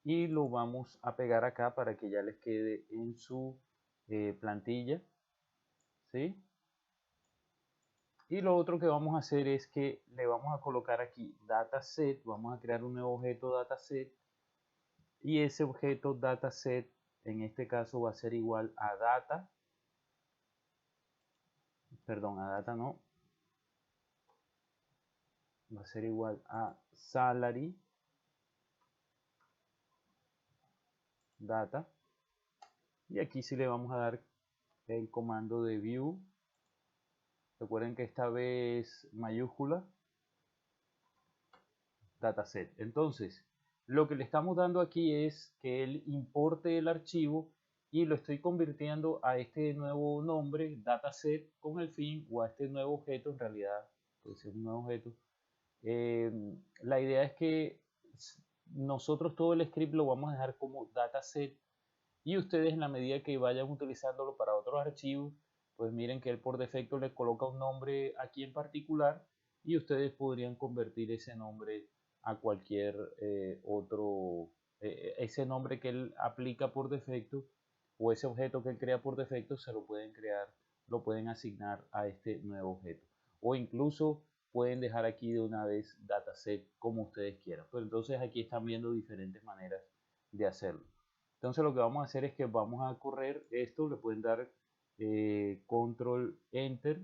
A: y lo vamos a pegar acá para que ya les quede en su plantilla, ¿sí? Y lo otro que vamos a hacer es que le vamos a colocar aquí dataset, vamos a crear un nuevo objeto dataset y ese objeto dataset en este caso va a ser igual a data, perdón, a data no, va a ser igual a salary data, y aquí sí le vamos a dar el comando de view. Recuerden que esta vez mayúscula, dataset. Entonces, lo que le estamos dando aquí es que él importe el archivo y lo estoy convirtiendo a este nuevo nombre, dataset, con el fin, o a este nuevo objeto, en realidad puede ser un nuevo objeto. La idea es que nosotros todo el script lo vamos a dejar como dataset, y ustedes, en la medida que vayan utilizándolo para otros archivos, pues miren que él por defecto le coloca un nombre aquí en particular, y ustedes podrían convertir ese nombre a cualquier otro, ese nombre que él aplica por defecto, o ese objeto que él crea por defecto, se lo pueden crear, lo pueden asignar a este nuevo objeto, o incluso pueden dejar aquí de una vez dataset como ustedes quieran. Pero entonces aquí están viendo diferentes maneras de hacerlo. Entonces lo que vamos a hacer es que vamos a correr esto, le pueden dar control enter,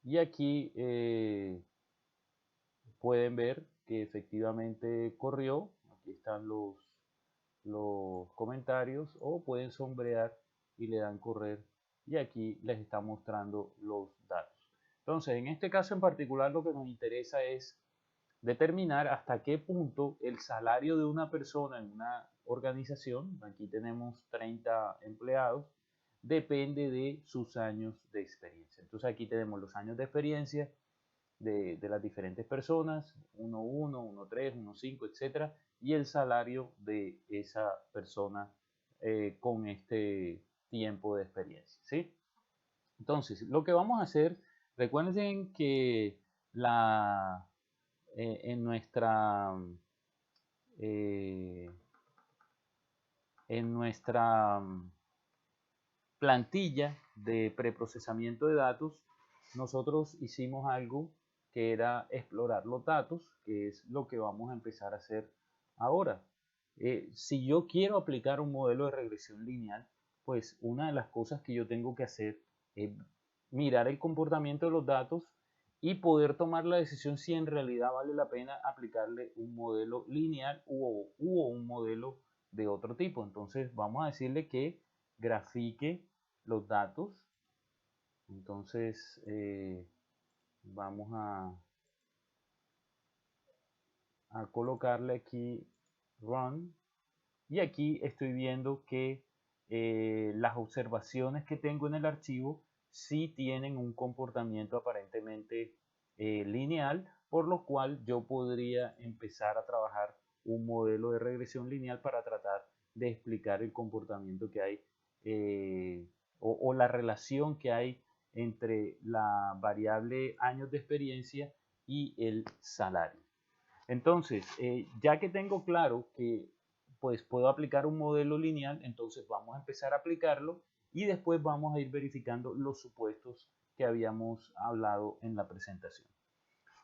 A: y aquí pueden ver que efectivamente corrió. Aquí están los comentarios, o pueden sombrear y le dan correr, y aquí les está mostrando los datos. Entonces, en este caso en particular, lo que nos interesa es determinar hasta qué punto el salario de una persona en una organización, aquí tenemos 30 empleados, depende de sus años de experiencia. Entonces aquí tenemos los años de experiencia de las diferentes personas, 1.1, 1.3, 1.5, etc. Y el salario de esa persona con este tiempo de experiencia, ¿sí? Entonces, lo que vamos a hacer, recuerden que la, en nuestra eh, plantilla de preprocesamiento de datos, nosotros hicimos algo que era explorar los datos, que es lo que vamos a empezar a hacer ahora. Si yo quiero aplicar un modelo de regresión lineal, pues una de las cosas que yo tengo que hacer es mirar el comportamiento de los datos y poder tomar la decisión si en realidad vale la pena aplicarle un modelo lineal u un modelo de otro tipo. Entonces vamos a decirle que grafique los datos. Entonces vamos a colocarle aquí run, y aquí estoy viendo que las observaciones que tengo en el archivo sí tienen un comportamiento aparentemente lineal, por lo cual yo podría empezar a trabajar un modelo de regresión lineal para tratar de explicar el comportamiento que hay o la relación que hay entre la variable años de experiencia y el salario. Entonces, ya que tengo claro que pues puedo aplicar un modelo lineal, entonces vamos a empezar a aplicarlo, y después vamos a ir verificando los supuestos que habíamos hablado en la presentación.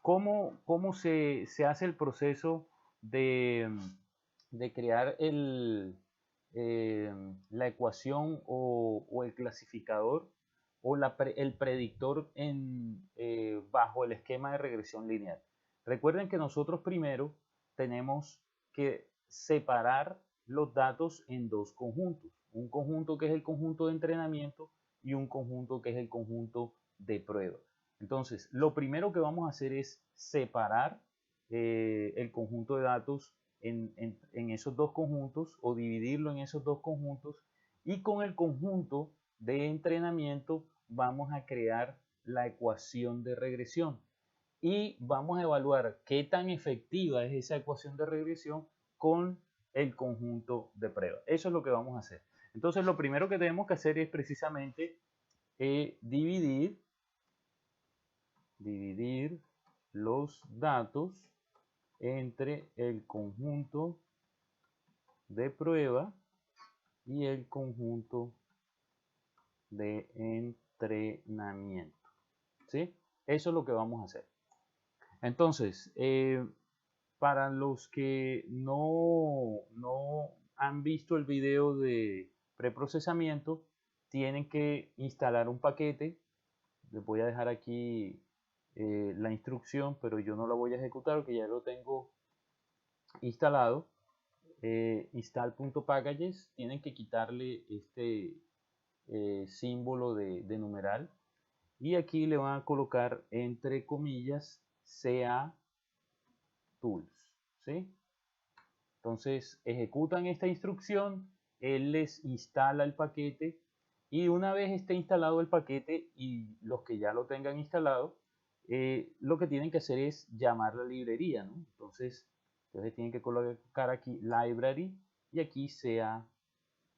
A: ¿Cómo se hace el proceso de crear la ecuación o el clasificador o el predictor bajo el esquema de regresión lineal? Recuerden que nosotros primero tenemos que separar los datos en dos conjuntos. Un conjunto que es el conjunto de entrenamiento y un conjunto que es el conjunto de prueba. Entonces, lo primero que vamos a hacer es separar el conjunto de datos en esos dos conjuntos, o dividirlo en esos dos conjuntos, y con el conjunto de entrenamiento vamos a crear la ecuación de regresión, y vamos a evaluar qué tan efectiva es esa ecuación de regresión con el conjunto de prueba. Eso es lo que vamos a hacer. Entonces, lo primero que tenemos que hacer es precisamente dividir los datos entre el conjunto de prueba y el conjunto de entrenamiento, ¿sí? Eso es lo que vamos a hacer. Entonces, para los que no han visto el video de preprocesamiento, tienen que instalar un paquete. Les voy a dejar aquí la instrucción, pero yo no la voy a ejecutar porque ya lo tengo instalado. Install.packages, tienen que quitarle este símbolo de numeral y aquí le van a colocar entre comillas CA tools, ¿sí? Entonces ejecutan esta instrucción, él les instala el paquete y una vez esté instalado el paquete y los que ya lo tengan instalado, lo que tienen que hacer es llamar la librería, ¿no? Entonces tienen que colocar aquí library y aquí sea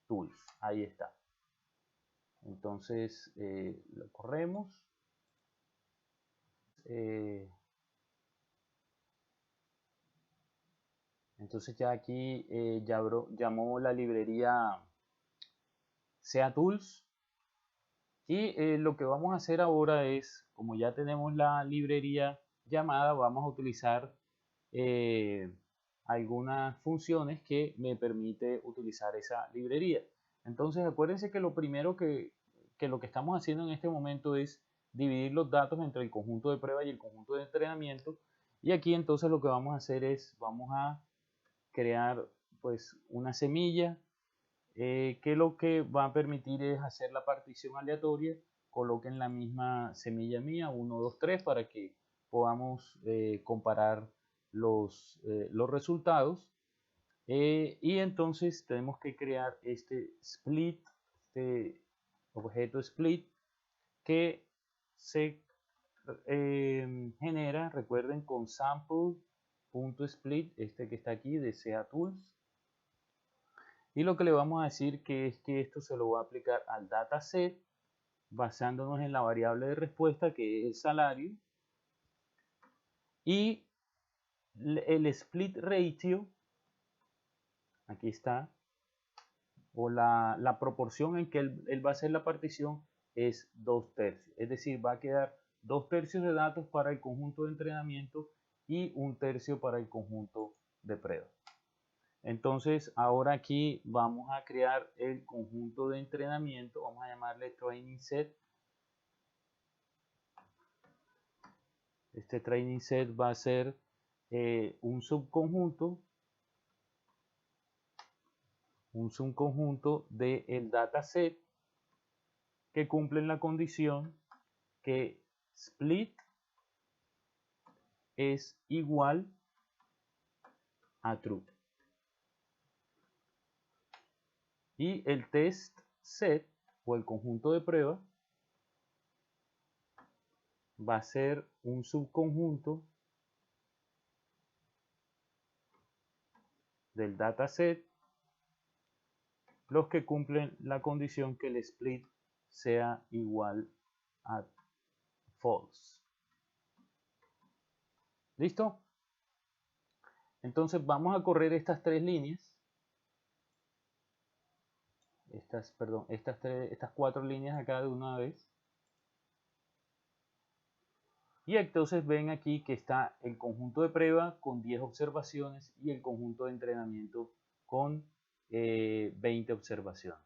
A: tools, ahí está. Entonces lo corremos. Entonces ya aquí llamó la librería SeaTools y lo que vamos a hacer ahora es, como ya tenemos la librería llamada, vamos a utilizar algunas funciones que me permite utilizar esa librería. Entonces acuérdense que lo primero que lo que estamos haciendo en este momento es dividir los datos entre el conjunto de prueba y el conjunto de entrenamiento, y aquí entonces lo que vamos a hacer es, vamos a crear pues una semilla que lo que va a permitir es hacer la partición aleatoria. Coloquen la misma semilla mía, 1, 2, 3, para que podamos comparar los resultados. Y entonces tenemos que crear este split, este objeto split, que se genera, recuerden, con sample.split, este que está aquí de SeaTools. Y lo que le vamos a decir que es que esto se lo va a aplicar al dataset basándonos en la variable de respuesta que es el salario, y el split ratio, aquí está, o la proporción en que él va a hacer la partición es 2/3, es decir, va a quedar 2/3 de datos para el conjunto de entrenamiento y 1/3 para el conjunto de prueba. Entonces ahora aquí vamos a crear el conjunto de entrenamiento, vamos a llamarle training set. Este training set va a ser un subconjunto del dataset que cumplen la condición que split es igual a true. Y el test set o el conjunto de prueba va a ser un subconjunto del dataset los que cumplen la condición que el split sea igual a false. ¿Listo? Entonces vamos a correr estas tres líneas. Estas 4 líneas acá de una vez. Y entonces ven aquí que está el conjunto de prueba con 10 observaciones y el conjunto de entrenamiento con 20 observaciones.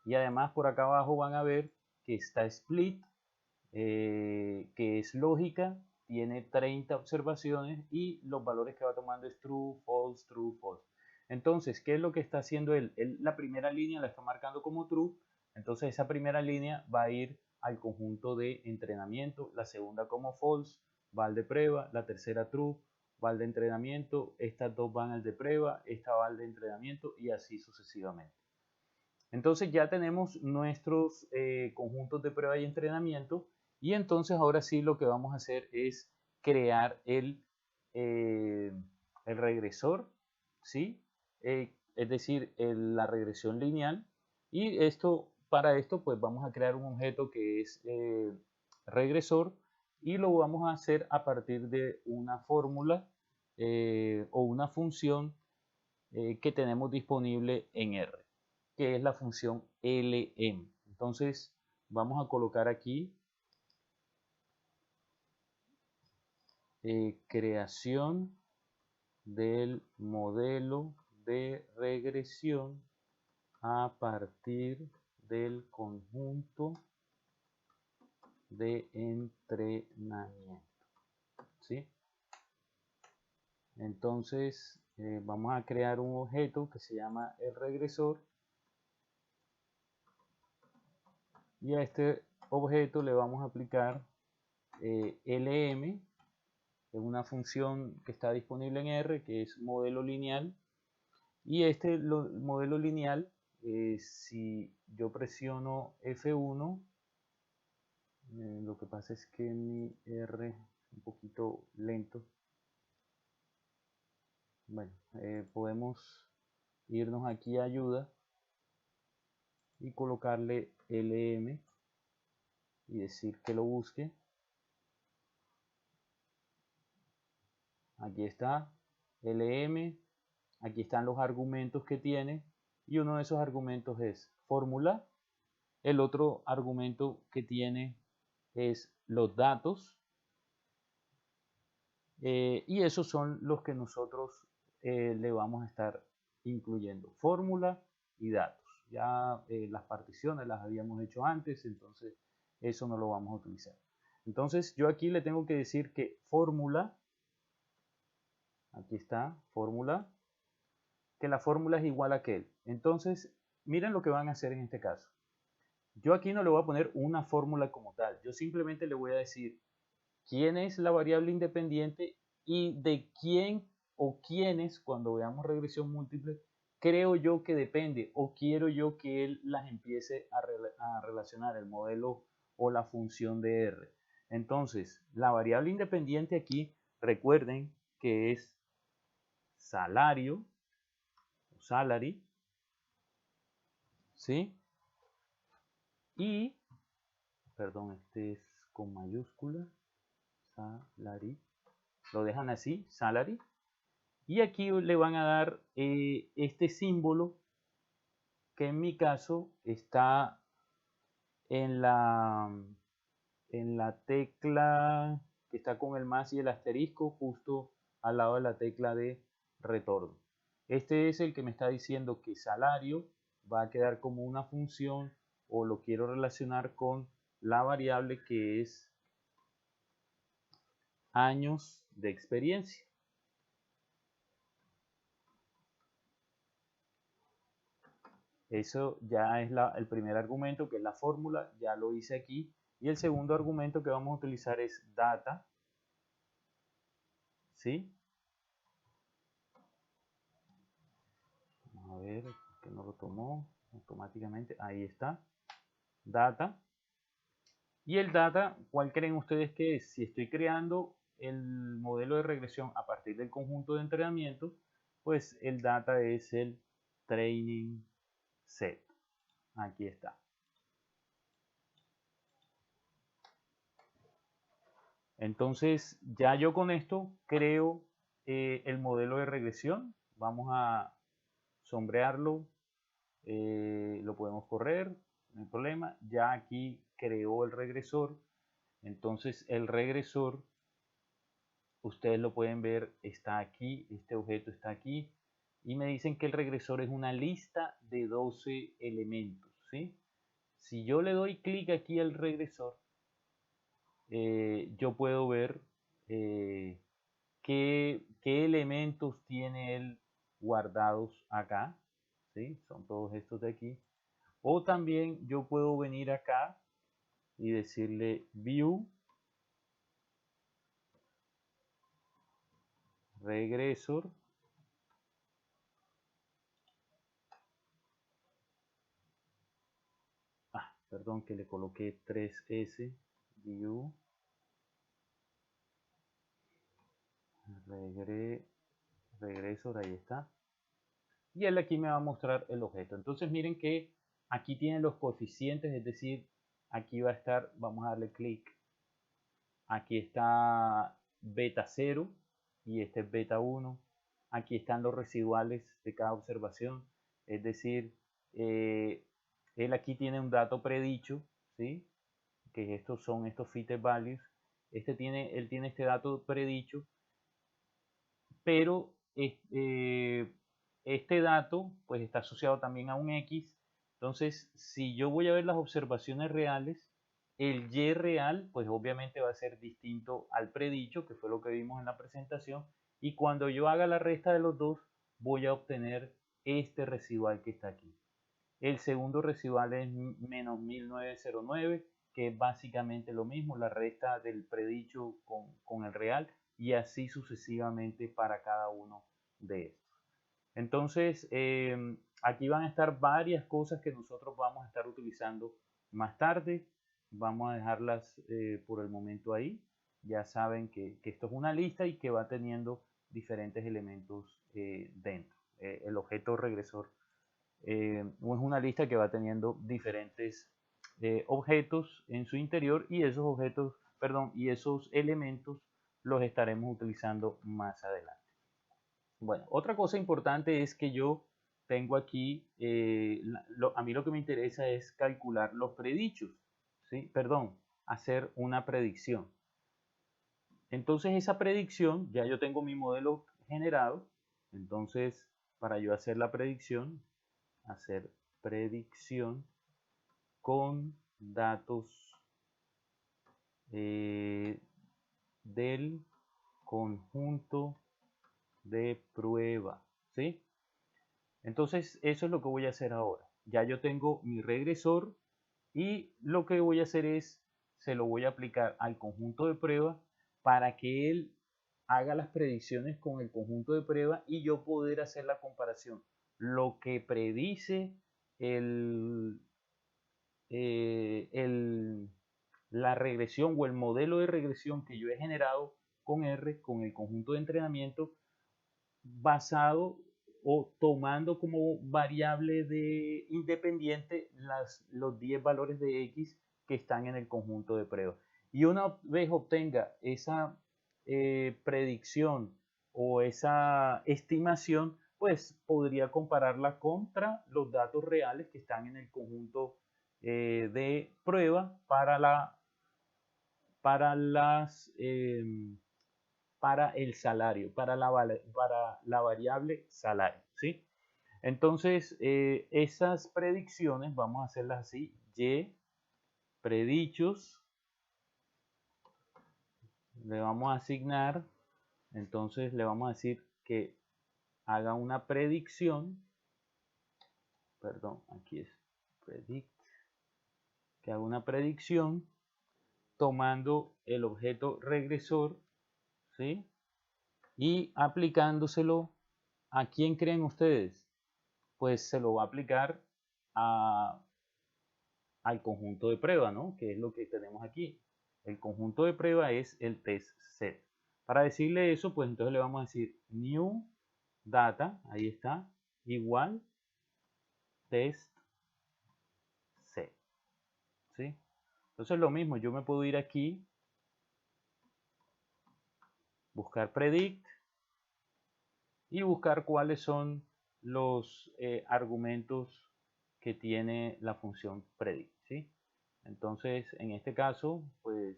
A: Y además por acá abajo van a ver que está split, que es lógica, tiene 30 observaciones y los valores que va tomando es true, false, true, false. Entonces, ¿qué es lo que está haciendo él? Él la primera línea la está marcando como true, entonces esa primera línea va a ir al conjunto de entrenamiento, la segunda como false, va al de prueba, la tercera true, va al de entrenamiento, estas dos van al de prueba, esta va al de entrenamiento y así sucesivamente. Entonces ya tenemos nuestros conjuntos de prueba y entrenamiento, y entonces ahora sí lo que vamos a hacer es crear el regresor, ¿sí? Es decir, la regresión lineal, y para esto pues vamos a crear un objeto que es regresor, y lo vamos a hacer a partir de una fórmula o una función que tenemos disponible en R, que es la función LM. Entonces vamos a colocar aquí creación del modelo de regresión a partir del conjunto de entrenamiento. ¿sí? Entonces vamos a crear un objeto que se llama el regresor, y a este objeto le vamos a aplicar LM, que es una función que está disponible en R, que es modelo lineal. Y este modelo lineal, si yo presiono F1, lo que pasa es que mi R es un poquito lento. Bueno, podemos irnos aquí a ayuda y colocarle LM y decir que lo busque. Aquí está LM, aquí están los argumentos que tiene, y uno de esos argumentos es fórmula. El otro argumento que tiene es los datos, y esos son los que nosotros le vamos a estar incluyendo, fórmula y datos. Ya las particiones las habíamos hecho antes, entonces eso no lo vamos a utilizar. Entonces yo aquí le tengo que decir que fórmula, aquí está, fórmula, que la fórmula es igual a aquel. Entonces miren lo que van a hacer en este caso. Yo aquí no le voy a poner una fórmula como tal, yo simplemente le voy a decir quién es la variable independiente y de quién o quiénes, cuando veamos regresión múltiple, creo yo que depende o quiero yo que él las empiece a relacionar, el modelo o la función de R. Entonces, la variable independiente aquí, recuerden que es salario, o salary, ¿sí? Y, perdón, este es con mayúscula, salary, lo dejan así, salary. Y aquí le van a dar este símbolo, que en mi caso está en la tecla que está con el más y el asterisco justo al lado de la tecla de retorno. Este es el que me está diciendo que salario va a quedar como una función, o lo quiero relacionar con la variable que es años de experiencia. Eso ya es el primer argumento, que es la fórmula, ya lo hice aquí. Y el segundo argumento que vamos a utilizar es data, ¿sí? Vamos a ver que no lo tomó automáticamente. Ahí está, data. Y el data, ¿cuál creen ustedes que es? Si estoy creando el modelo de regresión a partir del conjunto de entrenamiento, pues el data es el training set. Aquí está. Entonces, ya yo con esto creo el modelo de regresión. Vamos a sombrearlo, lo podemos correr, no hay problema. Ya aquí creó el regresor. Entonces, el regresor, ustedes lo pueden ver, está aquí, este objeto está aquí. Y me dicen que el regresor es una lista de 12 elementos, ¿sí? Si yo le doy clic aquí al regresor, yo puedo ver qué elementos tiene él guardados acá, ¿sí? Son todos estos de aquí. O también yo puedo venir acá y decirle view, regresor, perdón que le coloqué 3S, view, regresor, ahí está. Y él aquí me va a mostrar el objeto. Entonces miren que aquí tienen los coeficientes, es decir, aquí va a estar, vamos a darle clic, aquí está beta 0 y este es beta 1. Aquí están los residuales de cada observación, es decir, él aquí tiene un dato predicho, ¿sí? Que estos son estos fitted values. Él tiene este dato predicho, pero este dato pues está asociado también a un X. Entonces, si yo voy a ver las observaciones reales, El y real, pues obviamente va a ser distinto al predicho, que fue lo que vimos en la presentación, y cuando yo haga la resta de los dos, voy a obtener este residual que está aquí. El segundo residual es menos 1909, que es básicamente lo mismo, la resta del predicho con el real, y así sucesivamente para cada uno de estos. Entonces, aquí van a estar varias cosas que nosotros vamos a estar utilizando más tarde. Vamos a dejarlas por el momento ahí. Ya saben que esto es una lista y que va teniendo diferentes elementos dentro. El objeto regresor es una lista que va teniendo diferentes objetos en su interior, y esos objetos, perdón, y esos elementos los estaremos utilizando más adelante. Bueno, otra cosa importante es que yo tengo aquí, a mí lo que me interesa es calcular los predichos, ¿sí? Perdón, hacer una predicción. Entonces esa predicción, ya yo tengo mi modelo generado, entonces para yo hacer la predicción, hacer predicción con datos del conjunto de prueba, ¿sí? Entonces eso es lo que voy a hacer ahora. Ya yo tengo mi regresor y lo que voy a hacer es, se lo voy a aplicar al conjunto de prueba para que él haga las predicciones con el conjunto de prueba y yo poder hacer la comparación. Lo que predice la regresión o el modelo de regresión que yo he generado con R, con el conjunto de entrenamiento, basado o tomando como variable de independiente los 10 valores de X que están en el conjunto de prueba. Y una vez obtenga esa predicción o esa estimación, pues podría compararla contra los datos reales que están en el conjunto de prueba para las para el salario, para la variable salario, ¿sí? Entonces, esas predicciones vamos a hacerlas así: y predichos, le vamos a asignar, entonces le vamos a decir que haga una predicción, perdón, aquí es predict, que haga una predicción tomando el objeto regresor, ¿sí? Y aplicándoselo, ¿a quién creen ustedes? Pues se lo va a aplicar al conjunto de prueba, ¿no? Que es lo que tenemos aquí. El conjunto de prueba es el test set. Para decirle eso, pues entonces le vamos a decir new data, ahí está, igual test set, ¿sí? Entonces lo mismo, yo me puedo ir aquí, buscar predict y buscar cuáles son los argumentos que tiene la función predict, ¿sí? Entonces, en este caso, pues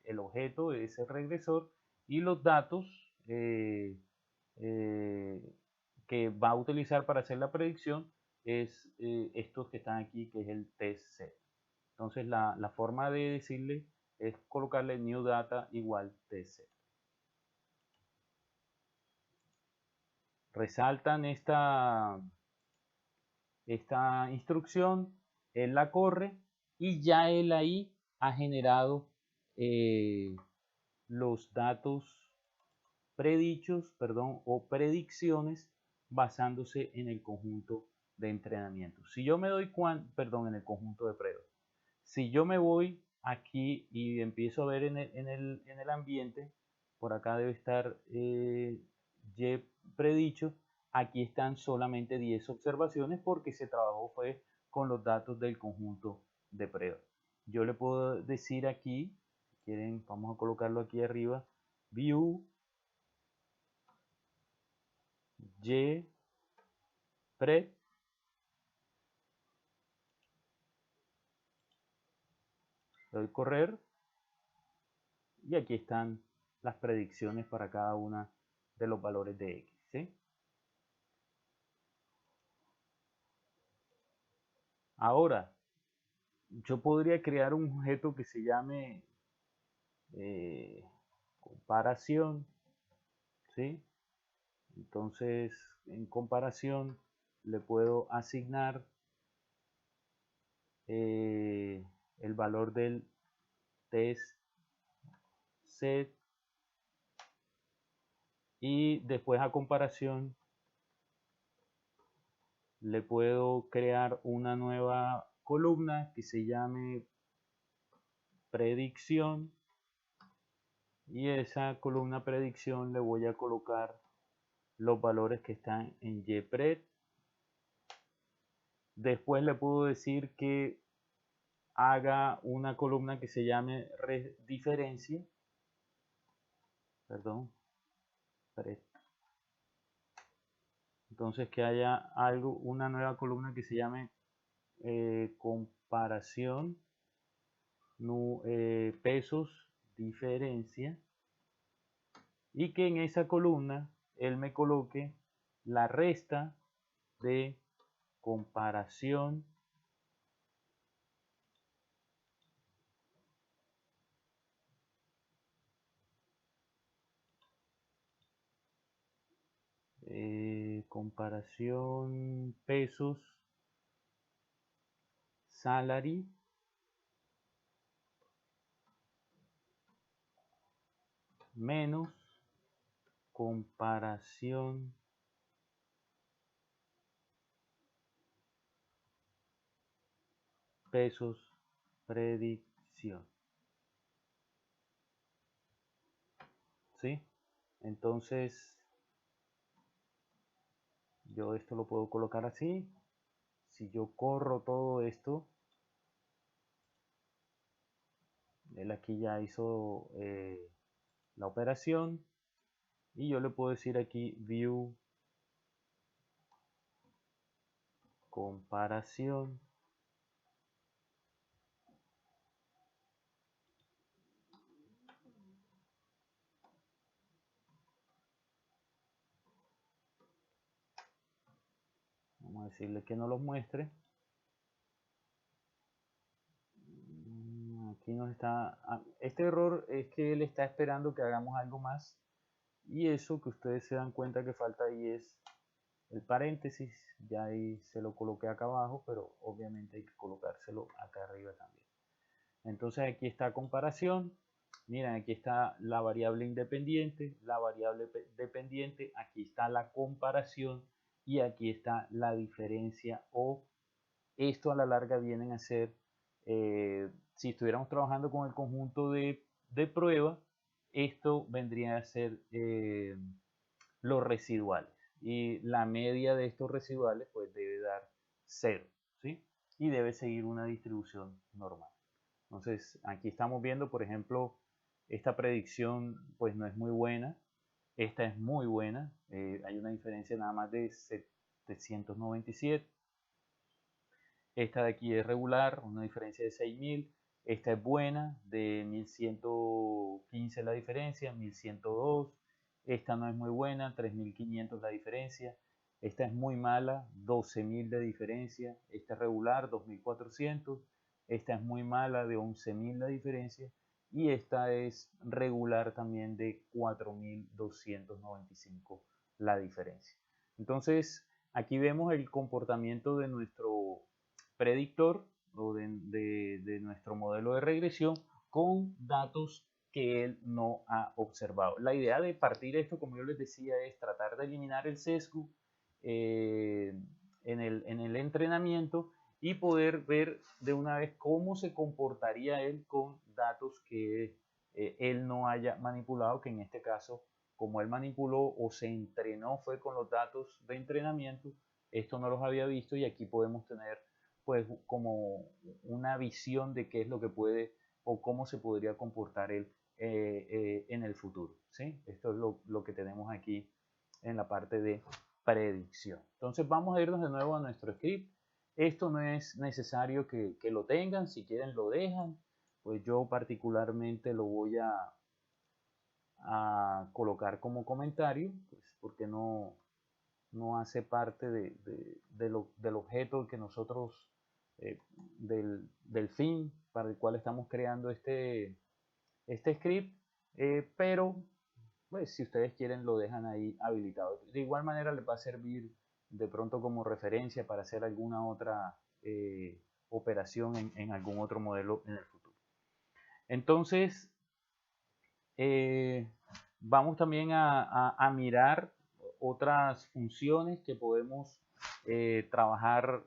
A: el objeto es el regresor y los datos que va a utilizar para hacer la predicción es estos que están aquí, que es el test set. Entonces, la forma de decirle es colocarle new data igual test set. Resaltan esta instrucción, él la corre y ya él ahí ha generado los datos predichos, perdón, o predicciones basándose en el conjunto de entrenamiento. Si yo me doy perdón, en el conjunto de pruebas. Si yo me voy aquí y empiezo a ver en el ambiente, por acá debe estar Y predicho, aquí están solamente 10 observaciones porque se trabajó fue con los datos del conjunto de pruebas. Yo le puedo decir aquí, si quieren, vamos a colocarlo aquí arriba, view y pred, le doy correr y aquí están las predicciones para cada una de los valores de X, ¿sí? Ahora, yo podría crear un objeto que se llame comparación, ¿sí? Entonces, en comparación, le puedo asignar el valor del test set y después a comparación le puedo crear una nueva columna que se llame predicción y esa columna predicción le voy a colocar los valores que están en YPRED. Después le puedo decir que haga una columna que se llame diferencia, perdón, entonces que haya algo, una nueva columna que se llame comparación, pesos, diferencia, y que en esa columna él me coloque la resta de comparación comparación pesos salary menos comparación pesos predicción, ¿sí? Entonces yo esto lo puedo colocar así. Si yo corro todo esto, él aquí ya hizo la operación y yo le puedo decir aquí view comparación vamos a decirle que no los muestre. Aquí nos está, este error es que él está esperando que hagamos algo más y eso que ustedes se dan cuenta que falta ahí es el paréntesis, ya ahí se lo coloqué acá abajo, pero obviamente hay que colocárselo acá arriba también. Entonces aquí está comparación, miren aquí está la variable independiente, la variable dependiente, aquí está la comparación y aquí está la diferencia o esto a la larga vienen a ser, si estuviéramos trabajando con el conjunto de prueba, esto vendría a ser los residuales. Y la media de estos residuales pues debe dar 0, ¿sí? Y debe seguir una distribución normal. Entonces aquí estamos viendo, por ejemplo, esta predicción pues no es muy buena. Esta es muy buena. Hay una diferencia nada más de 797. Esta de aquí es regular, una diferencia de 6000. Esta es buena, de 1115 la diferencia, 1102. Esta no es muy buena, 3500 la diferencia. Esta es muy mala, 12000 de diferencia. Esta es regular, 2400. Esta es muy mala, de 11000 la diferencia. Y esta es regular también de 4295 la diferencia. Entonces, aquí vemos el comportamiento de nuestro predictor o de nuestro modelo de regresión con datos que él no ha observado. La idea de partir esto, como yo les decía, es tratar de eliminar el sesgo en el entrenamiento y poder ver de una vez cómo se comportaría él con datos que él no haya manipulado, que en este caso, como él manipuló o se entrenó fue con los datos de entrenamiento, esto no los había visto y aquí podemos tener pues como una visión de qué es lo que puede o cómo se podría comportar él en el futuro, ¿sí? Esto es lo que tenemos aquí en la parte de predicción. Entonces vamos a irnos de nuevo a nuestro script. Esto no es necesario que lo tengan, si quieren lo dejan, pues yo particularmente lo voy a colocar como comentario, pues porque no hace parte del objeto que nosotros del fin para el cual estamos creando este script, pero pues si ustedes quieren lo dejan ahí habilitado. De igual manera les va a servir de pronto como referencia para hacer alguna otra operación en algún otro modelo en el futuro. Entonces, vamos también a mirar otras funciones que podemos trabajar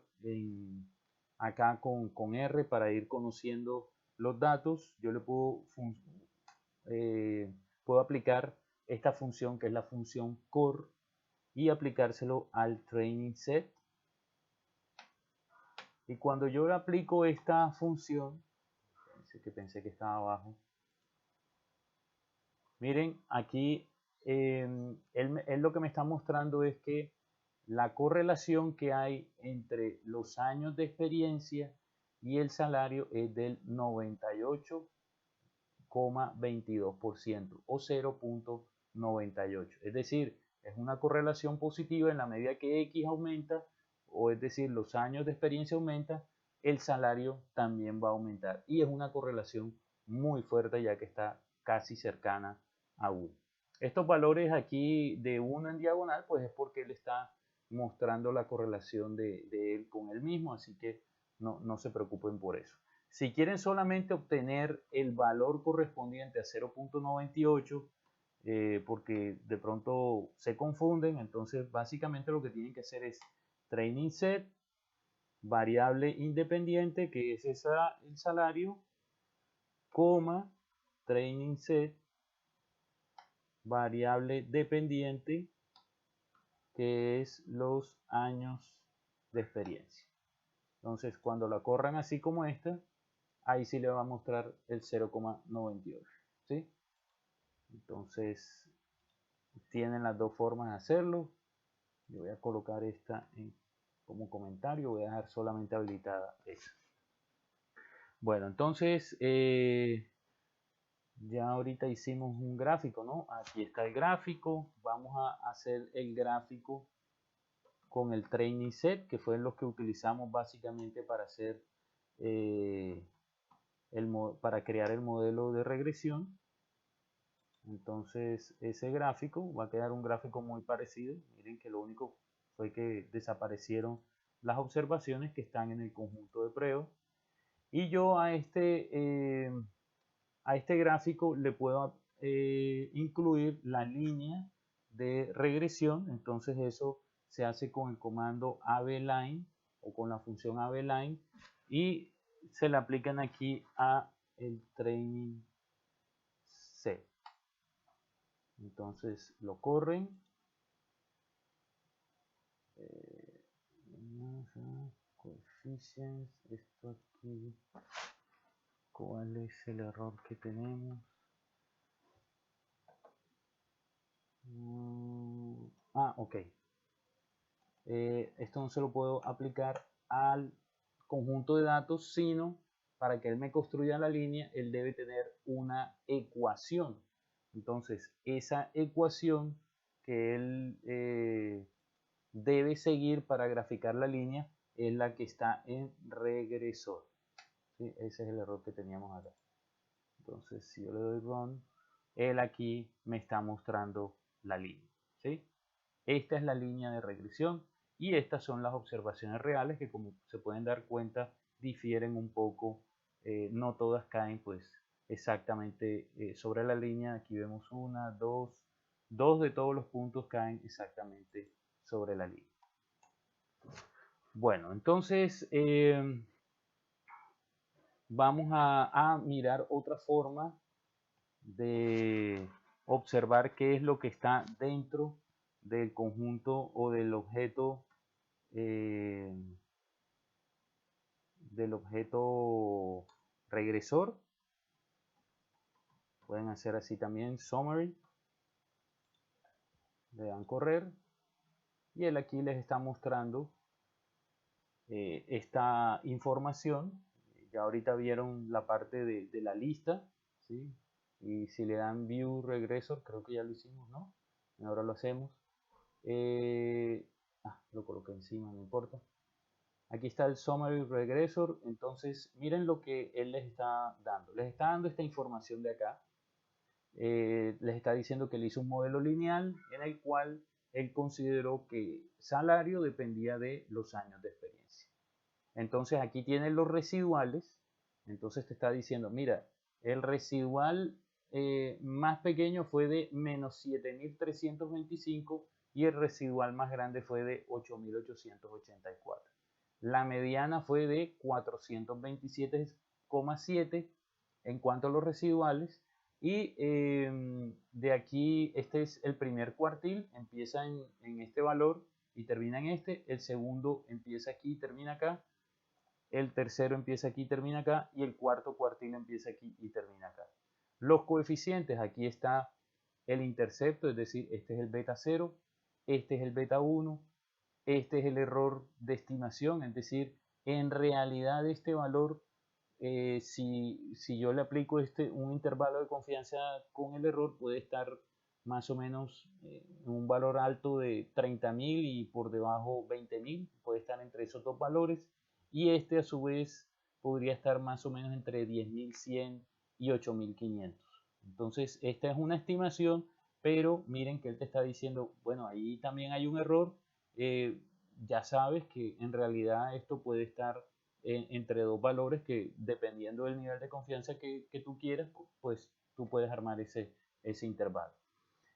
A: acá con R para ir conociendo los datos. Yo le puedo aplicar esta función que es la función core y aplicárselo al training set. Y cuando yo le aplico esta función, pensé que estaba abajo. Miren, aquí él lo que me está mostrando es que la correlación que hay entre los años de experiencia y el salario es del 98,22% o 0,98. Es decir, es una correlación positiva en la medida que X aumenta, o es decir, los años de experiencia aumentan, el salario también va a aumentar. Y es una correlación muy fuerte ya que está casi cercana a 1. Estos valores aquí de 1 en diagonal, pues es porque él está mostrando la correlación de él con él mismo, así que no se preocupen por eso. Si quieren solamente obtener el valor correspondiente a 0,98, porque de pronto se confunden, entonces básicamente lo que tienen que hacer es training set, variable independiente, que es el salario, coma, training set, variable dependiente, que es los años de experiencia. Entonces, cuando la corran así como esta, ahí sí le va a mostrar el 0,98. ¿Sí? Entonces, tienen las dos formas de hacerlo. Yo voy a colocar esta como comentario, voy a dejar solamente habilitada esa. Bueno, entonces, ya ahorita hicimos un gráfico, ¿no? Aquí está el gráfico. Vamos a hacer el gráfico con el training set, que fue lo que utilizamos básicamente para hacer para crear el modelo de regresión. Entonces ese gráfico va a quedar un gráfico muy parecido. Miren que lo único fue que desaparecieron las observaciones que están en el conjunto de pruebas. Y yo a este gráfico le puedo incluir la línea de regresión. Entonces eso se hace con el comando abline o con la función abline y se le aplican aquí a el training set. Entonces lo corren. Coefficients, esto aquí. ¿Cuál es el error que tenemos? Ok. Esto no se lo puedo aplicar al conjunto de datos, sino para que él me construya la línea, él debe tener una ecuación. Entonces, esa ecuación que él debe seguir para graficar la línea es la que está en regresor. ¿Sí? Ese es el error que teníamos acá. Entonces, si yo le doy run, él aquí me está mostrando la línea. ¿Sí? Esta es la línea de regresión y estas son las observaciones reales que, como se pueden dar cuenta, difieren un poco. No todas caen pues exactamente sobre la línea. Aquí vemos una, dos de todos los puntos caen exactamente sobre la línea. Bueno, entonces vamos a mirar otra forma de observar qué es lo que está dentro del conjunto o del objeto regresor. Pueden hacer así también summary, le dan correr y él aquí les está mostrando esta información. Ya ahorita vieron la parte de la lista, ¿sí? Y si le dan view regresor, creo que ya lo hicimos, ¿no? Ahora lo hacemos. Lo coloqué encima, no importa. Aquí está el summary regressor. Entonces, miren lo que él les está dando. Les está dando esta información de acá. Les está diciendo que él hizo un modelo lineal en el cual él consideró que salario dependía de los años de experiencia. Entonces, aquí tienen los residuales. Entonces, te está diciendo, mira, el residual más pequeño fue de menos 7.325 y el residual más grande fue de 8.884. La mediana fue de 427,7 en cuanto a los residuales. Y de aquí, este es el primer cuartil, empieza en este valor y termina en este. El segundo empieza aquí y termina acá. El tercero empieza aquí y termina acá. Y el cuarto cuartil empieza aquí y termina acá. Los coeficientes, aquí está el intercepto, es decir, este es el beta 0, este es el beta 1, este es el error de estimación, es decir, en realidad este valor, si yo le aplico un intervalo de confianza con el error, puede estar más o menos en un valor alto de 30.000 y por debajo 20.000, puede estar entre esos dos valores, y este a su vez podría estar más o menos entre 10.100 y 8.500. Entonces, esta es una estimación, pero miren que él te está diciendo, bueno, ahí también hay un error. Ya sabes que en realidad esto puede estar entre dos valores que dependiendo del nivel de confianza que tú quieras, pues tú puedes armar ese intervalo.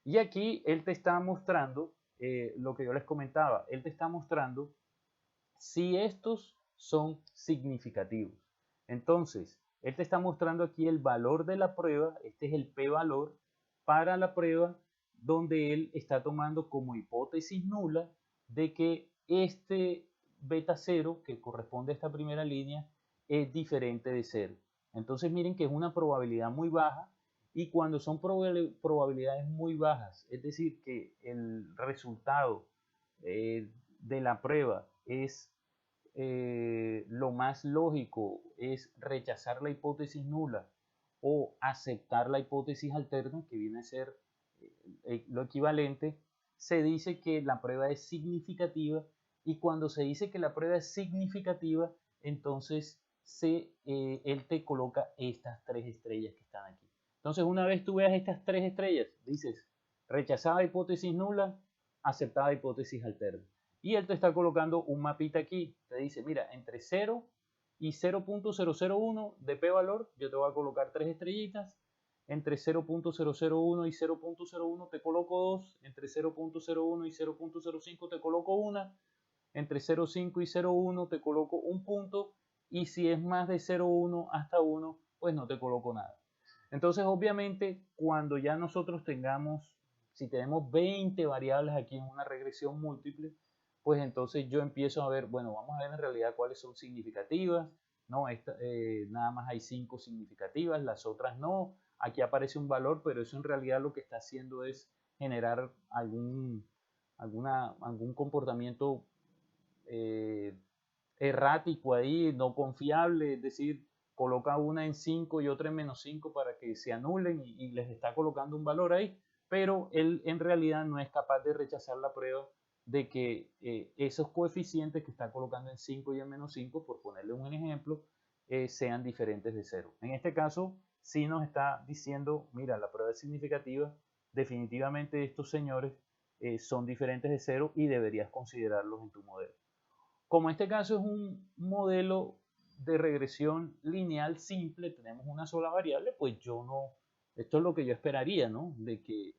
A: Y aquí él te está mostrando lo que yo les comentaba, él te está mostrando si estos son significativos. Entonces, él te está mostrando aquí el valor de la prueba, este es el p-valor para la prueba, donde él está tomando como hipótesis nula de que este beta 0, que corresponde a esta primera línea, es diferente de 0. Entonces miren que es una probabilidad muy baja, y cuando son probabilidades muy bajas, es decir, que el resultado de la prueba es lo más lógico es rechazar la hipótesis nula o aceptar la hipótesis alterna, que viene a ser lo equivalente, se dice que la prueba es significativa, y cuando se dice que la prueba es significativa, entonces él te coloca estas 3 estrellas que están aquí. Entonces, una vez tú veas estas 3 estrellas, dices rechazada hipótesis nula, aceptada hipótesis alterna. Y él te está colocando un mapita aquí. Te dice, mira, entre 0 y 0.001 de p-valor, yo te voy a colocar 3 estrellitas. Entre 0.001 y 0.01 te coloco 2. Entre 0.01 y 0.05 te coloco 1. Entre 0.5 y 0.1 te coloco un punto. Y si es más de 0.1 hasta 1, pues no te coloco nada. Entonces, obviamente, cuando ya nosotros tengamos, si tenemos 20 variables aquí en una regresión múltiple, pues entonces yo empiezo a ver, bueno, vamos a ver en realidad cuáles son significativas. No, nada más hay 5 significativas, las otras no. Aquí aparece un valor, pero eso en realidad lo que está haciendo es generar algún comportamiento errático ahí, no confiable, es decir, coloca una en 5 y otra en menos 5 para que se anulen, y les está colocando un valor ahí, pero él en realidad no es capaz de rechazar la prueba de que esos coeficientes que está colocando en 5 y en menos 5, por ponerle un ejemplo, sean diferentes de 0. En este caso, sí nos está diciendo, mira, la prueba es significativa, definitivamente estos señores son diferentes de 0 y deberías considerarlos en tu modelo. Como este caso es un modelo de regresión lineal simple, tenemos una sola variable, pues yo no, esto es lo que yo esperaría, ¿no? De que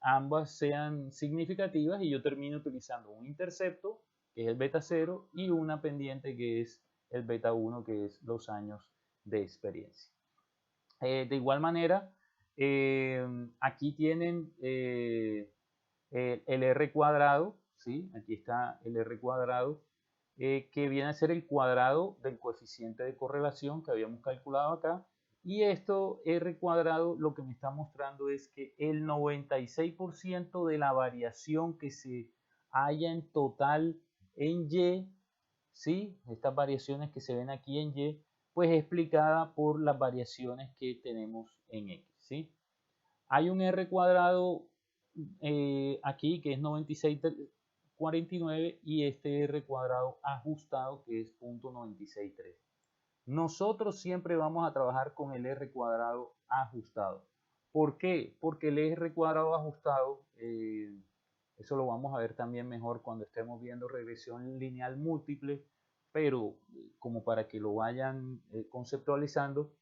A: ambas sean significativas y yo termino utilizando un intercepto, que es el beta 0, y una pendiente, que es el beta 1, que es los años de experiencia. De igual manera, aquí tienen el R cuadrado, ¿sí? Aquí está el R cuadrado, que viene a ser el cuadrado del coeficiente de correlación que habíamos calculado acá. Y esto R cuadrado lo que me está mostrando es que el 96% de la variación que se haya en total en Y, ¿sí? Estas variaciones que se ven aquí en Y, pues es explicada por las variaciones que tenemos en X, ¿sí? Hay un R cuadrado aquí que es 96 49 y este R cuadrado ajustado que es 0.963. Nosotros siempre vamos a trabajar con el R cuadrado ajustado. ¿Por qué? Porque el R cuadrado ajustado, eso lo vamos a ver también mejor cuando estemos viendo regresión lineal múltiple, pero como para que lo vayan conceptualizando,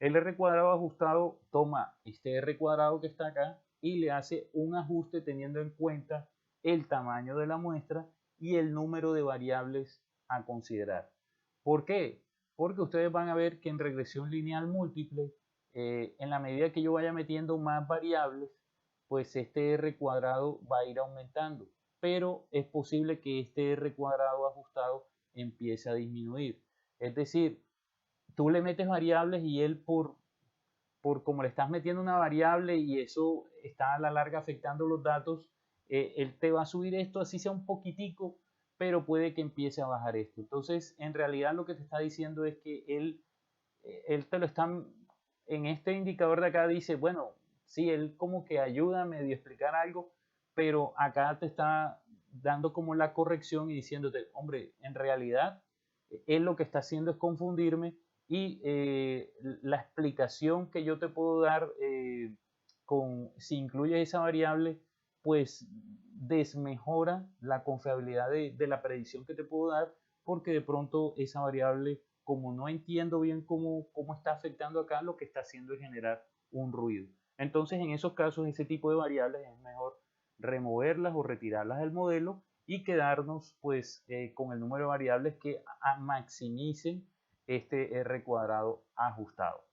A: el R cuadrado ajustado toma este R cuadrado que está acá y le hace un ajuste teniendo en cuenta el tamaño de la muestra y el número de variables a considerar. ¿Por qué? Porque ustedes van a ver que en regresión lineal múltiple, en la medida que yo vaya metiendo más variables, pues este R cuadrado va a ir aumentando, pero es posible que este R cuadrado ajustado empiece a disminuir. Es decir, tú le metes variables y él por como le estás metiendo una variable y eso está a la larga afectando los datos, él te va a subir esto así sea un poquitico, pero puede que empiece a bajar esto. Entonces, en realidad lo que te está diciendo es que él te lo está, en este indicador de acá dice, bueno, sí, él como que ayuda a medio explicar algo, pero acá te está dando como la corrección y diciéndote, hombre, en realidad él lo que está haciendo es confundirme y la explicación que yo te puedo dar si incluyes esa variable, pues desmejora la confiabilidad de la predicción que te puedo dar, porque de pronto esa variable, como no entiendo bien cómo está afectando acá, lo que está haciendo es generar un ruido. Entonces, en esos casos, ese tipo de variables es mejor removerlas o retirarlas del modelo y quedarnos pues con el número de variables que maximicen este R cuadrado ajustado.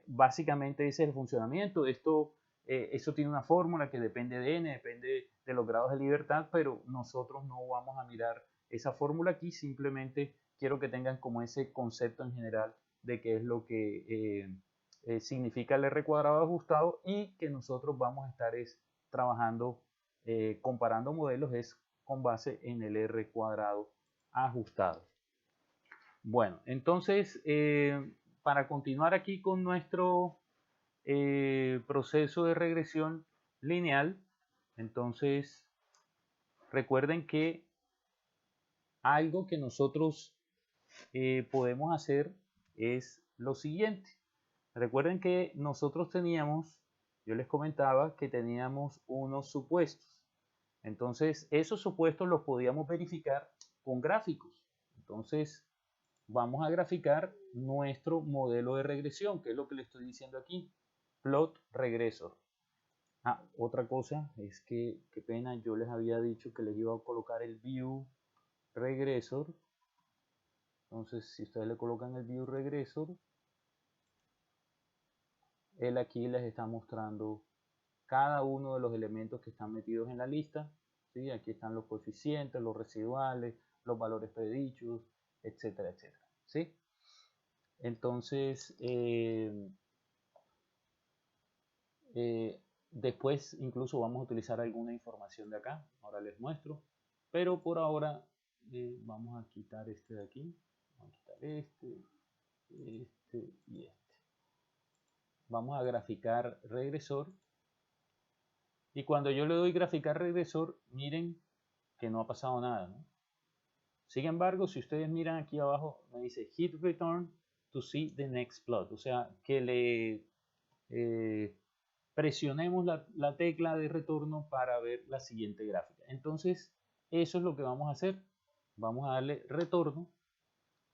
A: Básicamente ese es el funcionamiento. Eso tiene una fórmula que depende de n, depende de los grados de libertad, pero nosotros no vamos a mirar esa fórmula aquí, simplemente quiero que tengan como ese concepto en general de qué es lo que significa el R cuadrado ajustado y que nosotros vamos a estar trabajando, comparando modelos es con base en el R cuadrado ajustado. Bueno, entonces, para continuar aquí con nuestro proceso de regresión lineal, entonces recuerden que algo que nosotros podemos hacer es lo siguiente. Recuerden que nosotros teníamos, yo les comentaba que teníamos unos supuestos. Entonces, esos supuestos los podíamos verificar con gráficos. Entonces, vamos a graficar nuestro modelo de regresión, que es lo que le estoy diciendo aquí, plot regresor. Otra cosa es que, qué pena, yo les había dicho que les iba a colocar el view regresor. Entonces, si ustedes le colocan el view regresor, él aquí les está mostrando cada uno de los elementos que están metidos en la lista. ¿Sí? Aquí están los coeficientes, los residuales, los valores predichos, etcétera, etcétera. ¿Sí? Entonces, después incluso vamos a utilizar alguna información de acá. Ahora les muestro. Pero por ahora vamos a quitar este de aquí. Vamos a quitar este y este. Vamos a graficar regresor. Y cuando yo le doy graficar regresor, miren que no ha pasado nada, ¿no? Sin embargo, si ustedes miran aquí abajo, me dice hit return to see the next plot. O sea, que le presionemos la tecla de retorno para ver la siguiente gráfica. Entonces, eso es lo que vamos a hacer. Vamos a darle retorno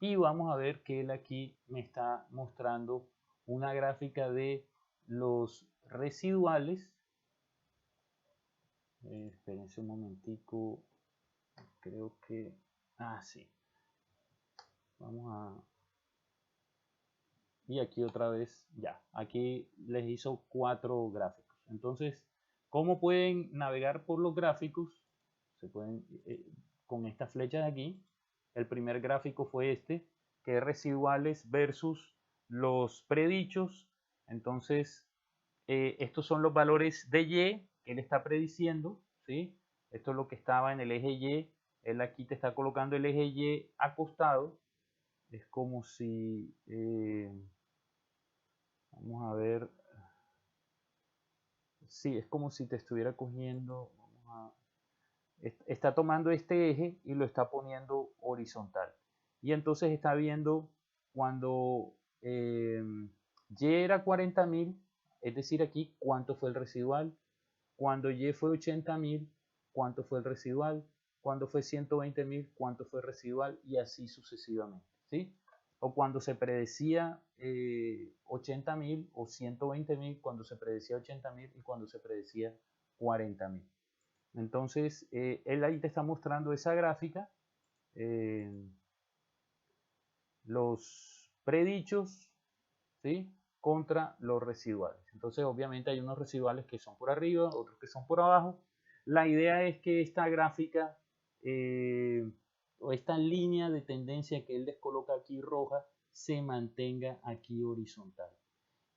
A: y vamos a ver que él aquí me está mostrando una gráfica de los residuales. Espérense un momentico. Creo que... sí. Vamos a... Y aquí otra vez, ya. Aquí les hizo 4 gráficos. Entonces, ¿cómo pueden navegar por los gráficos? Se pueden, con esta flecha de aquí. El primer gráfico fue este, que es residuales versus los predichos. Entonces, estos son los valores de Y que él está prediciendo, ¿sí? Esto es lo que estaba en el eje Y. Él aquí te está colocando el eje Y acostado. Es como si, vamos a ver, sí, es como si te estuviera cogiendo, vamos a, está tomando este eje y lo está poniendo horizontal. Y entonces está viendo cuando Y era 40.000, es decir, aquí cuánto fue el residual. Cuando Y fue 80.000, cuánto fue el residual. Cuando fue 120.000, cuánto fue el residual, y así sucesivamente, ¿sí? O cuando se predecía 80.000 o 120.000, cuando se predecía 80.000 y cuando se predecía 40.000. Entonces, él ahí te está mostrando esa gráfica, los predichos, ¿sí?, contra los residuales. Entonces, obviamente hay unos residuales que son por arriba, otros que son por abajo. La idea es que esta gráfica o esta línea de tendencia que él les coloca aquí roja se mantenga aquí horizontal.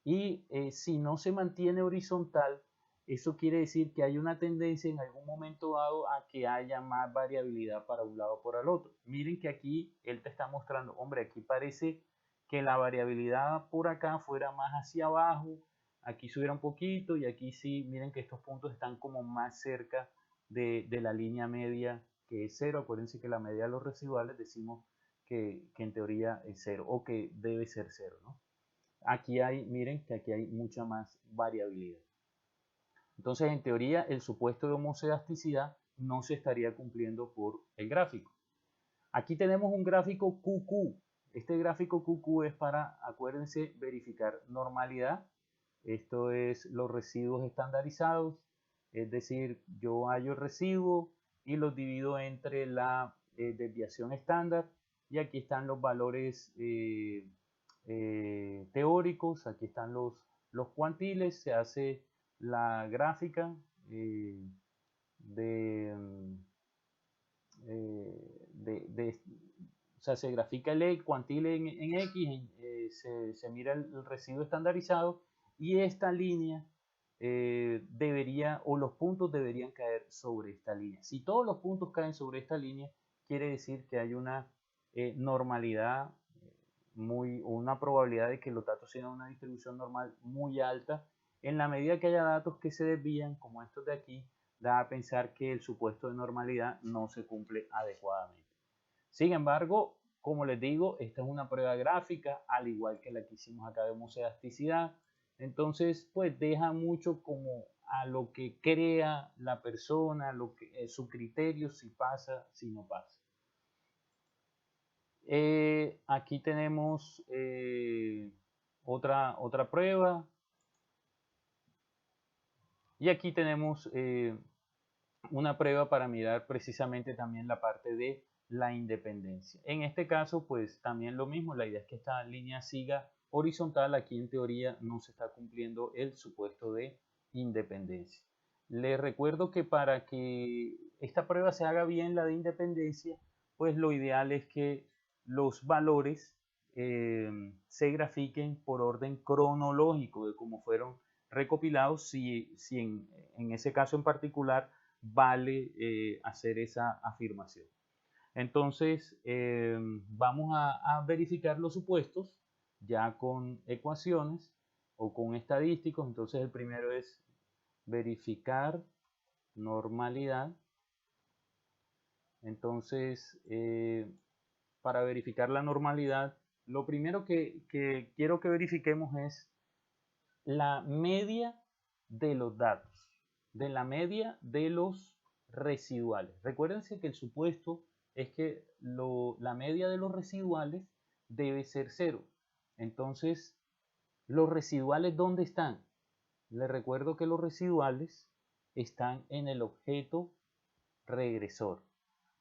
A: Y si no se mantiene horizontal, eso quiere decir que hay una tendencia en algún momento dado a que haya más variabilidad para un lado o para el otro. Miren que aquí él te está mostrando, hombre, aquí parece que la variabilidad por acá fuera más hacia abajo, aquí subiera un poquito y aquí sí, miren que estos puntos están como más cerca de la línea media, que es cero. Acuérdense que la media de los residuales decimos que en teoría es cero o que debe ser cero, ¿no? Aquí hay, miren que aquí hay mucha más variabilidad. Entonces, en teoría, el supuesto de homocedasticidad no se estaría cumpliendo por el gráfico. Aquí tenemos un gráfico QQ. Este gráfico QQ es para, acuérdense, verificar normalidad. Esto es los residuos estandarizados. Es decir, yo hallo el residuo y los divido entre la desviación estándar. Y aquí están los valores teóricos. Aquí están los cuantiles. Se hace la gráfica o sea, se grafica el cuantile en X, se mira el residuo estandarizado y esta línea debería, o los puntos deberían caer sobre esta línea. Si todos los puntos caen sobre esta línea, quiere decir que hay una normalidad, una probabilidad de que los datos sigan una distribución normal muy alta. En la medida que haya datos que se desvían, como estos de aquí, da a pensar que el supuesto de normalidad no se cumple adecuadamente. Sin embargo, como les digo, esta es una prueba gráfica, al igual que la que hicimos acá de homocedasticidad. Entonces, pues deja mucho como a lo que crea la persona, su criterio, si pasa, si no pasa. Aquí tenemos otra prueba. Y aquí tenemos una prueba para mirar precisamente también la parte de la independencia. En este caso, pues también lo mismo, la idea es que esta línea siga horizontal. Aquí en teoría no se está cumpliendo el supuesto de independencia. Les recuerdo que para que esta prueba se haga bien, la de independencia, pues lo ideal es que los valores se grafiquen por orden cronológico de cómo fueron recopilados, si en ese caso en particular vale hacer esa afirmación. Entonces, vamos a verificar los supuestos ya con ecuaciones o con estadísticos. Entonces, el primero es verificar normalidad. Entonces, para verificar la normalidad, lo primero que quiero que verifiquemos es la media de los datos, de la media de los residuales. Recuérdense que el supuesto es que la media de los residuales debe ser cero. Entonces, ¿los residuales dónde están? Les recuerdo que los residuales están en el objeto regresor.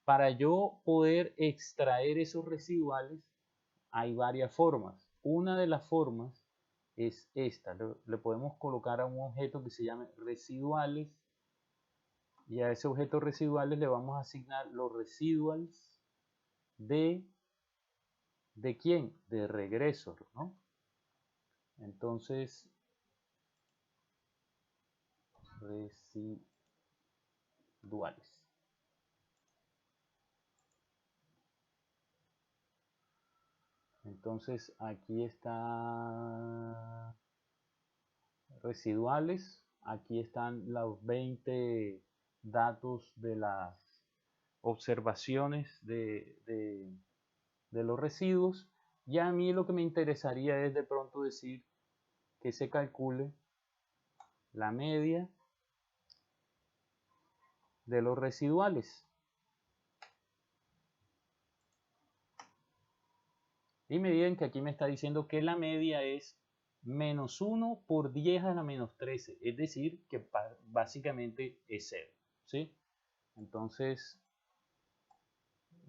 A: Para yo poder extraer esos residuales, hay varias formas. Una de las formas es esta. Le podemos colocar a un objeto que se llame residuales, y a ese objeto residuales le vamos a asignar los residuals de quién, de regresor, ¿no? Entonces, residuales. Entonces aquí está residuales, aquí están los 20 datos de las observaciones de los residuos. Ya a mí lo que me interesaría es de pronto decir que se calcule la media de los residuales. Y me digan que aquí me está diciendo que la media es menos 1 por 10 a la menos 13. Es decir, que básicamente es 0. ¿Sí? Entonces,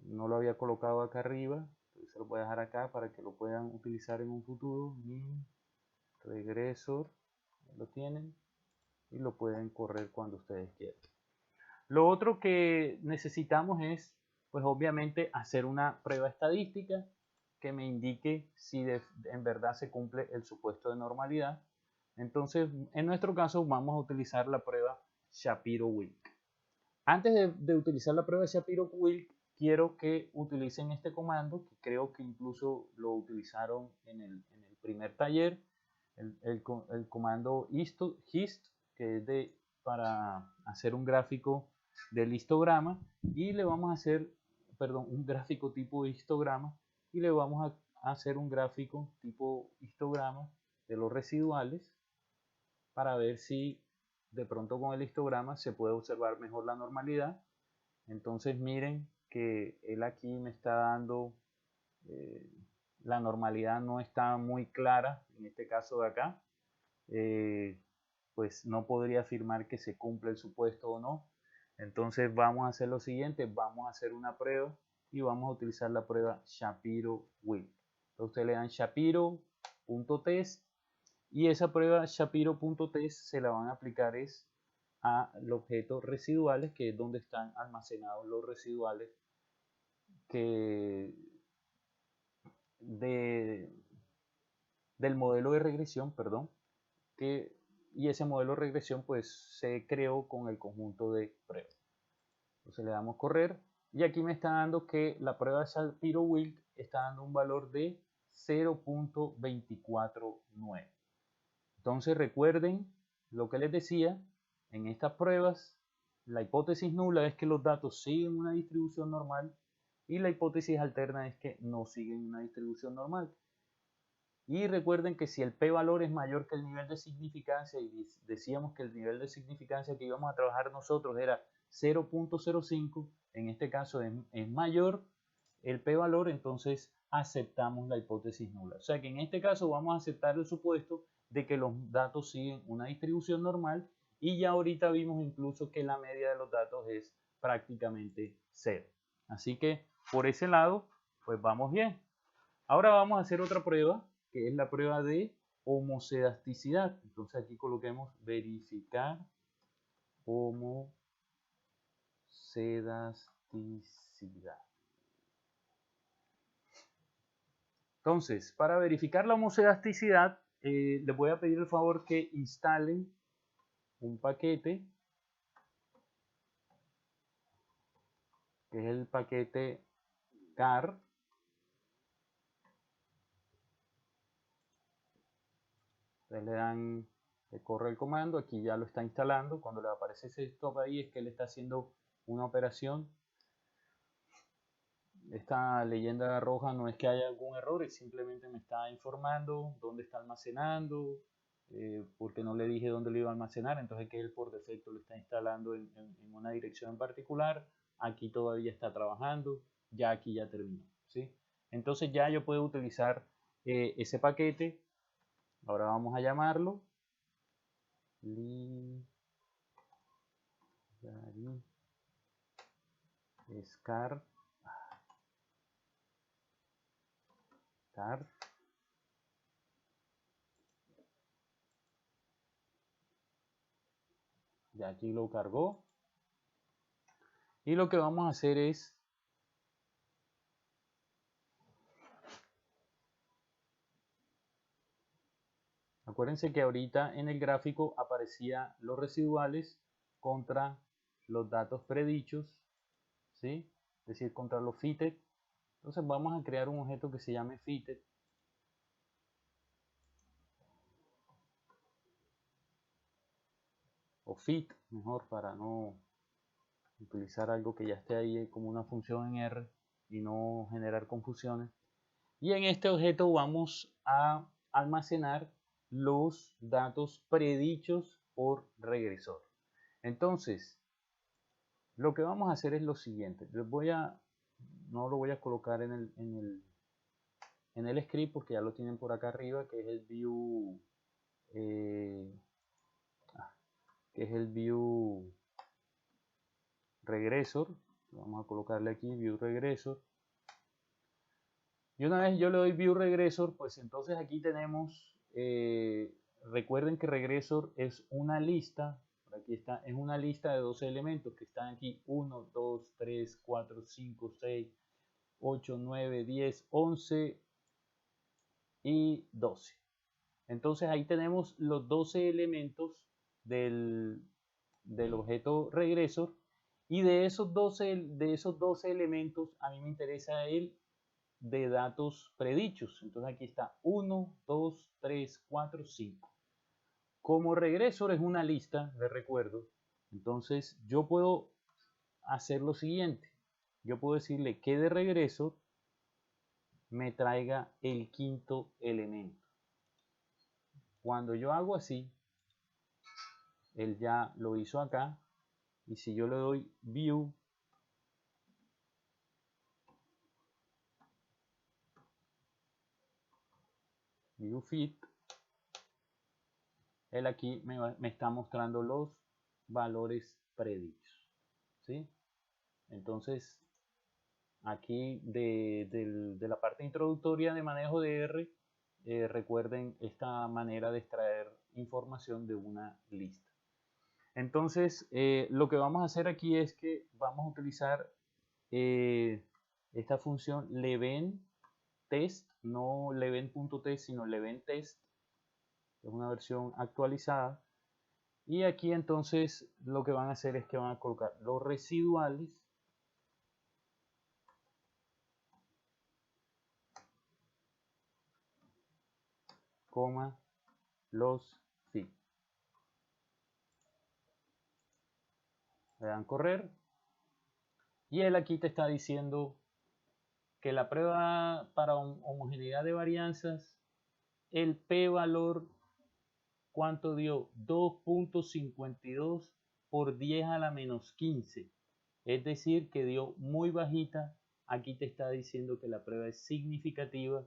A: no lo había colocado acá arriba. Se lo voy a dejar acá para que lo puedan utilizar en un futuro. Min regresor. Lo tienen. Y lo pueden correr cuando ustedes quieran. Lo otro que necesitamos es, pues obviamente, hacer una prueba estadística que me indique si en verdad se cumple el supuesto de normalidad. Entonces, en nuestro caso, vamos a utilizar la prueba Shapiro-Wilk. Antes de utilizar la prueba Shapiro-Wilk, quiero que utilicen este comando, que creo que incluso lo utilizaron en el primer taller, el comando hist, que es para hacer un gráfico del histograma, y le vamos a hacer, perdón, un gráfico tipo histograma, y le vamos a hacer un gráfico tipo histograma de los residuales para ver si de pronto con el histograma se puede observar mejor la normalidad. Entonces miren que él aquí me está dando la normalidad no está muy clara en este caso de acá. Pues no podría afirmar que se cumple el supuesto o no. Entonces vamos a hacer lo siguiente, vamos a hacer una prueba y vamos a utilizar la prueba Shapiro-Wilk. Entonces ustedes le dan Shapiro.test y esa prueba Shapiro.test se la van a aplicar es al objeto residuales, que es donde están almacenados los residuales del modelo de regresión, perdón, y ese modelo de regresión pues se creó con el conjunto de pruebas. Entonces le damos correr y aquí me está dando que la prueba Shapiro-Wilk está dando un valor de 0.249. Entonces recuerden lo que les decía, en estas pruebas la hipótesis nula es que los datos siguen una distribución normal y la hipótesis alterna es que no siguen una distribución normal. Y recuerden que si el p-valor es mayor que el nivel de significancia, y decíamos que el nivel de significancia que íbamos a trabajar nosotros era 0.05, en este caso es mayor el p-valor, entonces aceptamos la hipótesis nula. O sea que en este caso vamos a aceptar el supuesto de que los datos siguen una distribución normal y ya ahorita vimos incluso que la media de los datos es prácticamente 0. Así que por ese lado, pues vamos bien. Ahora vamos a hacer otra prueba, que es la prueba de homocedasticidad. Entonces aquí coloquemos verificar homocedasticidad. Entonces, para verificar la homocedasticidad, les voy a pedir el favor que instalen un paquete, que es el paquete car. Ustedes le dan, le corre el comando, aquí ya lo está instalando. Cuando le aparece ese stop ahí es que él está haciendo una operación. Esta leyenda roja no es que haya algún error, es simplemente me está informando dónde está almacenando, porque no le dije dónde lo iba a almacenar, entonces que él por defecto lo está instalando en una dirección en particular. Aquí todavía está trabajando, ya aquí ya terminó, ¿sí? Entonces ya yo puedo utilizar ese paquete. Ahora vamos a llamarlo scar ya aquí lo cargó y lo que vamos a hacer es acuérdense que ahorita en el gráfico aparecía los residuales contra los datos predichos, ¿sí? Es decir, contra los fitted. Entonces vamos a crear un objeto que se llame fitted. O fit, mejor para no utilizar algo que ya esté ahí como una función en R y no generar confusiones. Y en este objeto vamos a almacenar los datos predichos por regresor. Entonces, lo que vamos a hacer es lo siguiente. No lo voy a colocar en el script porque ya lo tienen por acá arriba, que es el view, regresor. Vamos a colocarle aquí view regresor. Y una vez yo le doy view regresor, pues entonces aquí tenemos, recuerden que regresor es una lista, por aquí está, es una lista de 12 elementos que están aquí, 1, 2, 3, 4, 5, 6, 8, 9, 10, 11 y 12. Entonces ahí tenemos los 12 elementos del objeto regresor, y de esos 12 elementos a mí me interesa el de datos predichos. Entonces aquí está 1, 2, 3, 4, 5. Como regresor es una lista de recuerdos, entonces yo puedo hacer lo siguiente. Yo puedo decirle que de regresor me traiga el quinto elemento. Cuando yo hago así, él ya lo hizo acá, y si yo le doy view fit, él aquí me está mostrando los valores predichos, ¿sí? Entonces, aquí de la parte introductoria de manejo de R, recuerden esta manera de extraer información de una lista. Entonces, lo que vamos a hacer aquí es que vamos a utilizar esta función levent_test, no levent.test, sino levent_test, es una versión actualizada. Y aquí entonces lo que van a hacer es que van a colocar los residuales coma los fit. Le dan correr y él aquí te está diciendo que la prueba para homogeneidad de varianzas, el p valor, ¿cuánto dio? 2.52 por 10 a la menos 15. Es decir, que dio muy bajita. Aquí te está diciendo que la prueba es significativa,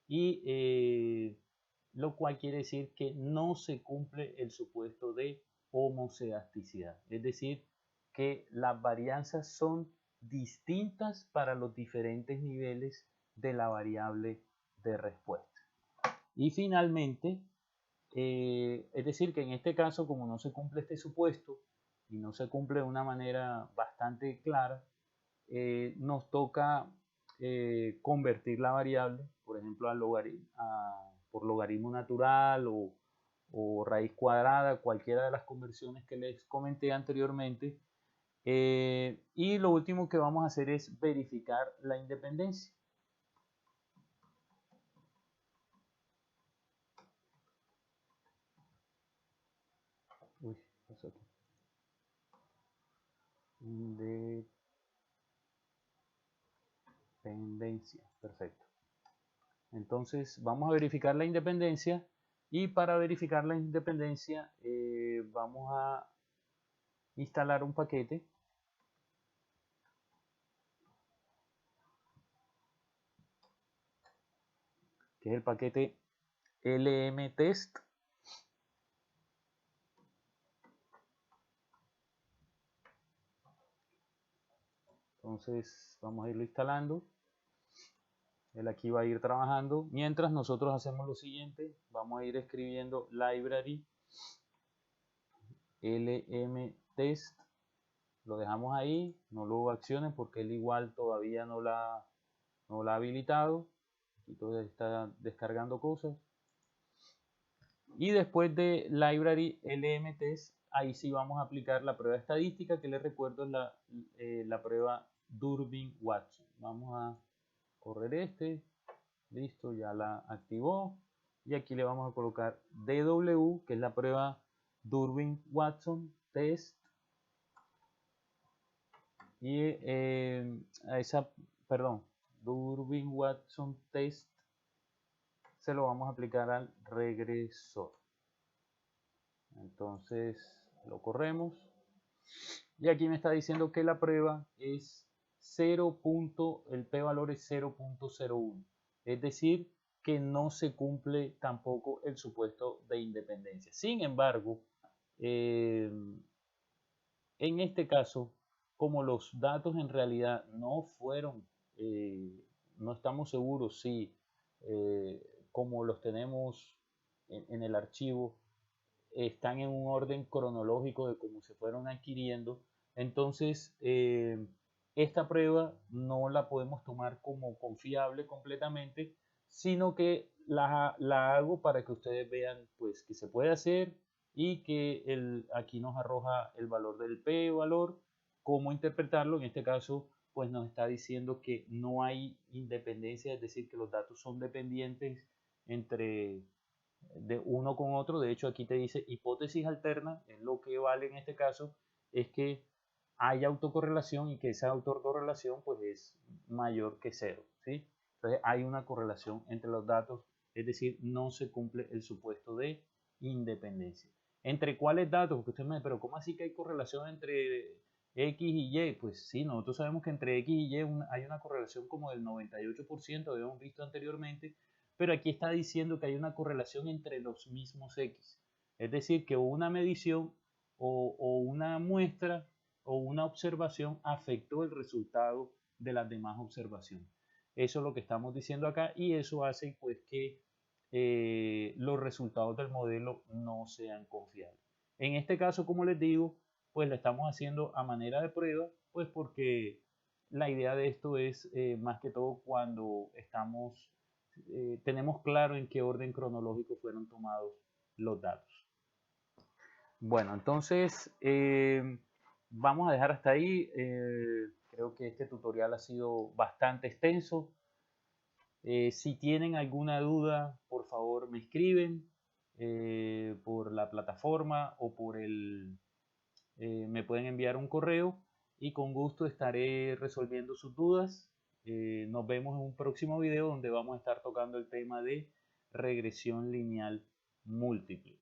A: y lo cual quiere decir que no se cumple el supuesto de homocedasticidad. Es decir, que las varianzas son distintas para los diferentes niveles de la variable de respuesta. Y finalmente, es decir, que en este caso, como no se cumple este supuesto y no se cumple de una manera bastante clara, nos toca convertir la variable, por ejemplo, por logaritmo natural o raíz cuadrada, cualquiera de las conversiones que les comenté anteriormente. Y lo último que vamos a hacer es verificar la independencia. Uy, ¿qué pasó aquí? Independencia, perfecto. Entonces vamos a verificar la independencia, y para verificar la independencia vamos a instalar un paquete que es el paquete lmtest. Entonces vamos a irlo instalando. Él aquí va a ir trabajando mientras nosotros hacemos lo siguiente. Vamos a ir escribiendo library lmtest, lo dejamos ahí, no lo accionen porque él igual todavía no la ha habilitado. Aquí todavía está descargando cosas. Y después de library lmtest, ahí sí vamos a aplicar la prueba estadística, que les recuerdo es la prueba Durbin-Watson. Vamos a correr listo, ya la activó, y aquí le vamos a colocar DW, que es la prueba Durbin-Watson test Y a esa, perdón, Durbin-Watson test se lo vamos a aplicar al regresor. Entonces lo corremos. Y aquí me está diciendo que la prueba es 0. El p-valor es 0.01. Es decir, que no se cumple tampoco el supuesto de independencia. Sin embargo, en este caso, como los datos en realidad no fueron, no estamos seguros si como los tenemos en el archivo, están en un orden cronológico de cómo se fueron adquiriendo, entonces esta prueba no la podemos tomar como confiable completamente, sino que la hago para que ustedes vean pues que se puede hacer y que aquí nos arroja el valor del p-valor, cómo interpretarlo. En este caso pues nos está diciendo que no hay independencia, es decir, que los datos son dependientes entre de uno con otro. De hecho, aquí te dice hipótesis alterna, es lo que vale en este caso, es que hay autocorrelación y que esa autocorrelación pues es mayor que cero, ¿sí? Entonces hay una correlación entre los datos, es decir, no se cumple el supuesto de independencia. ¿Entre cuáles datos? Porque usted me dice, pero ¿cómo así que hay correlación entre X y Y? Pues sí, nosotros sabemos que entre X y Y hay una correlación como del 98%, habíamos visto anteriormente, pero aquí está diciendo que hay una correlación entre los mismos X. Es decir, que una medición o una muestra o una observación afectó el resultado de las demás observaciones. Eso es lo que estamos diciendo acá y eso hace pues que los resultados del modelo no sean confiables. En este caso, como les digo, pues lo estamos haciendo a manera de prueba, pues porque la idea de esto es más que todo cuando tenemos claro en qué orden cronológico fueron tomados los datos. Bueno, entonces vamos a dejar hasta ahí. Creo que este tutorial ha sido bastante extenso. Si tienen alguna duda, por favor me escriben por la plataforma o me pueden enviar un correo y con gusto estaré resolviendo sus dudas. Nos vemos en un próximo video donde vamos a estar tocando el tema de regresión lineal múltiple.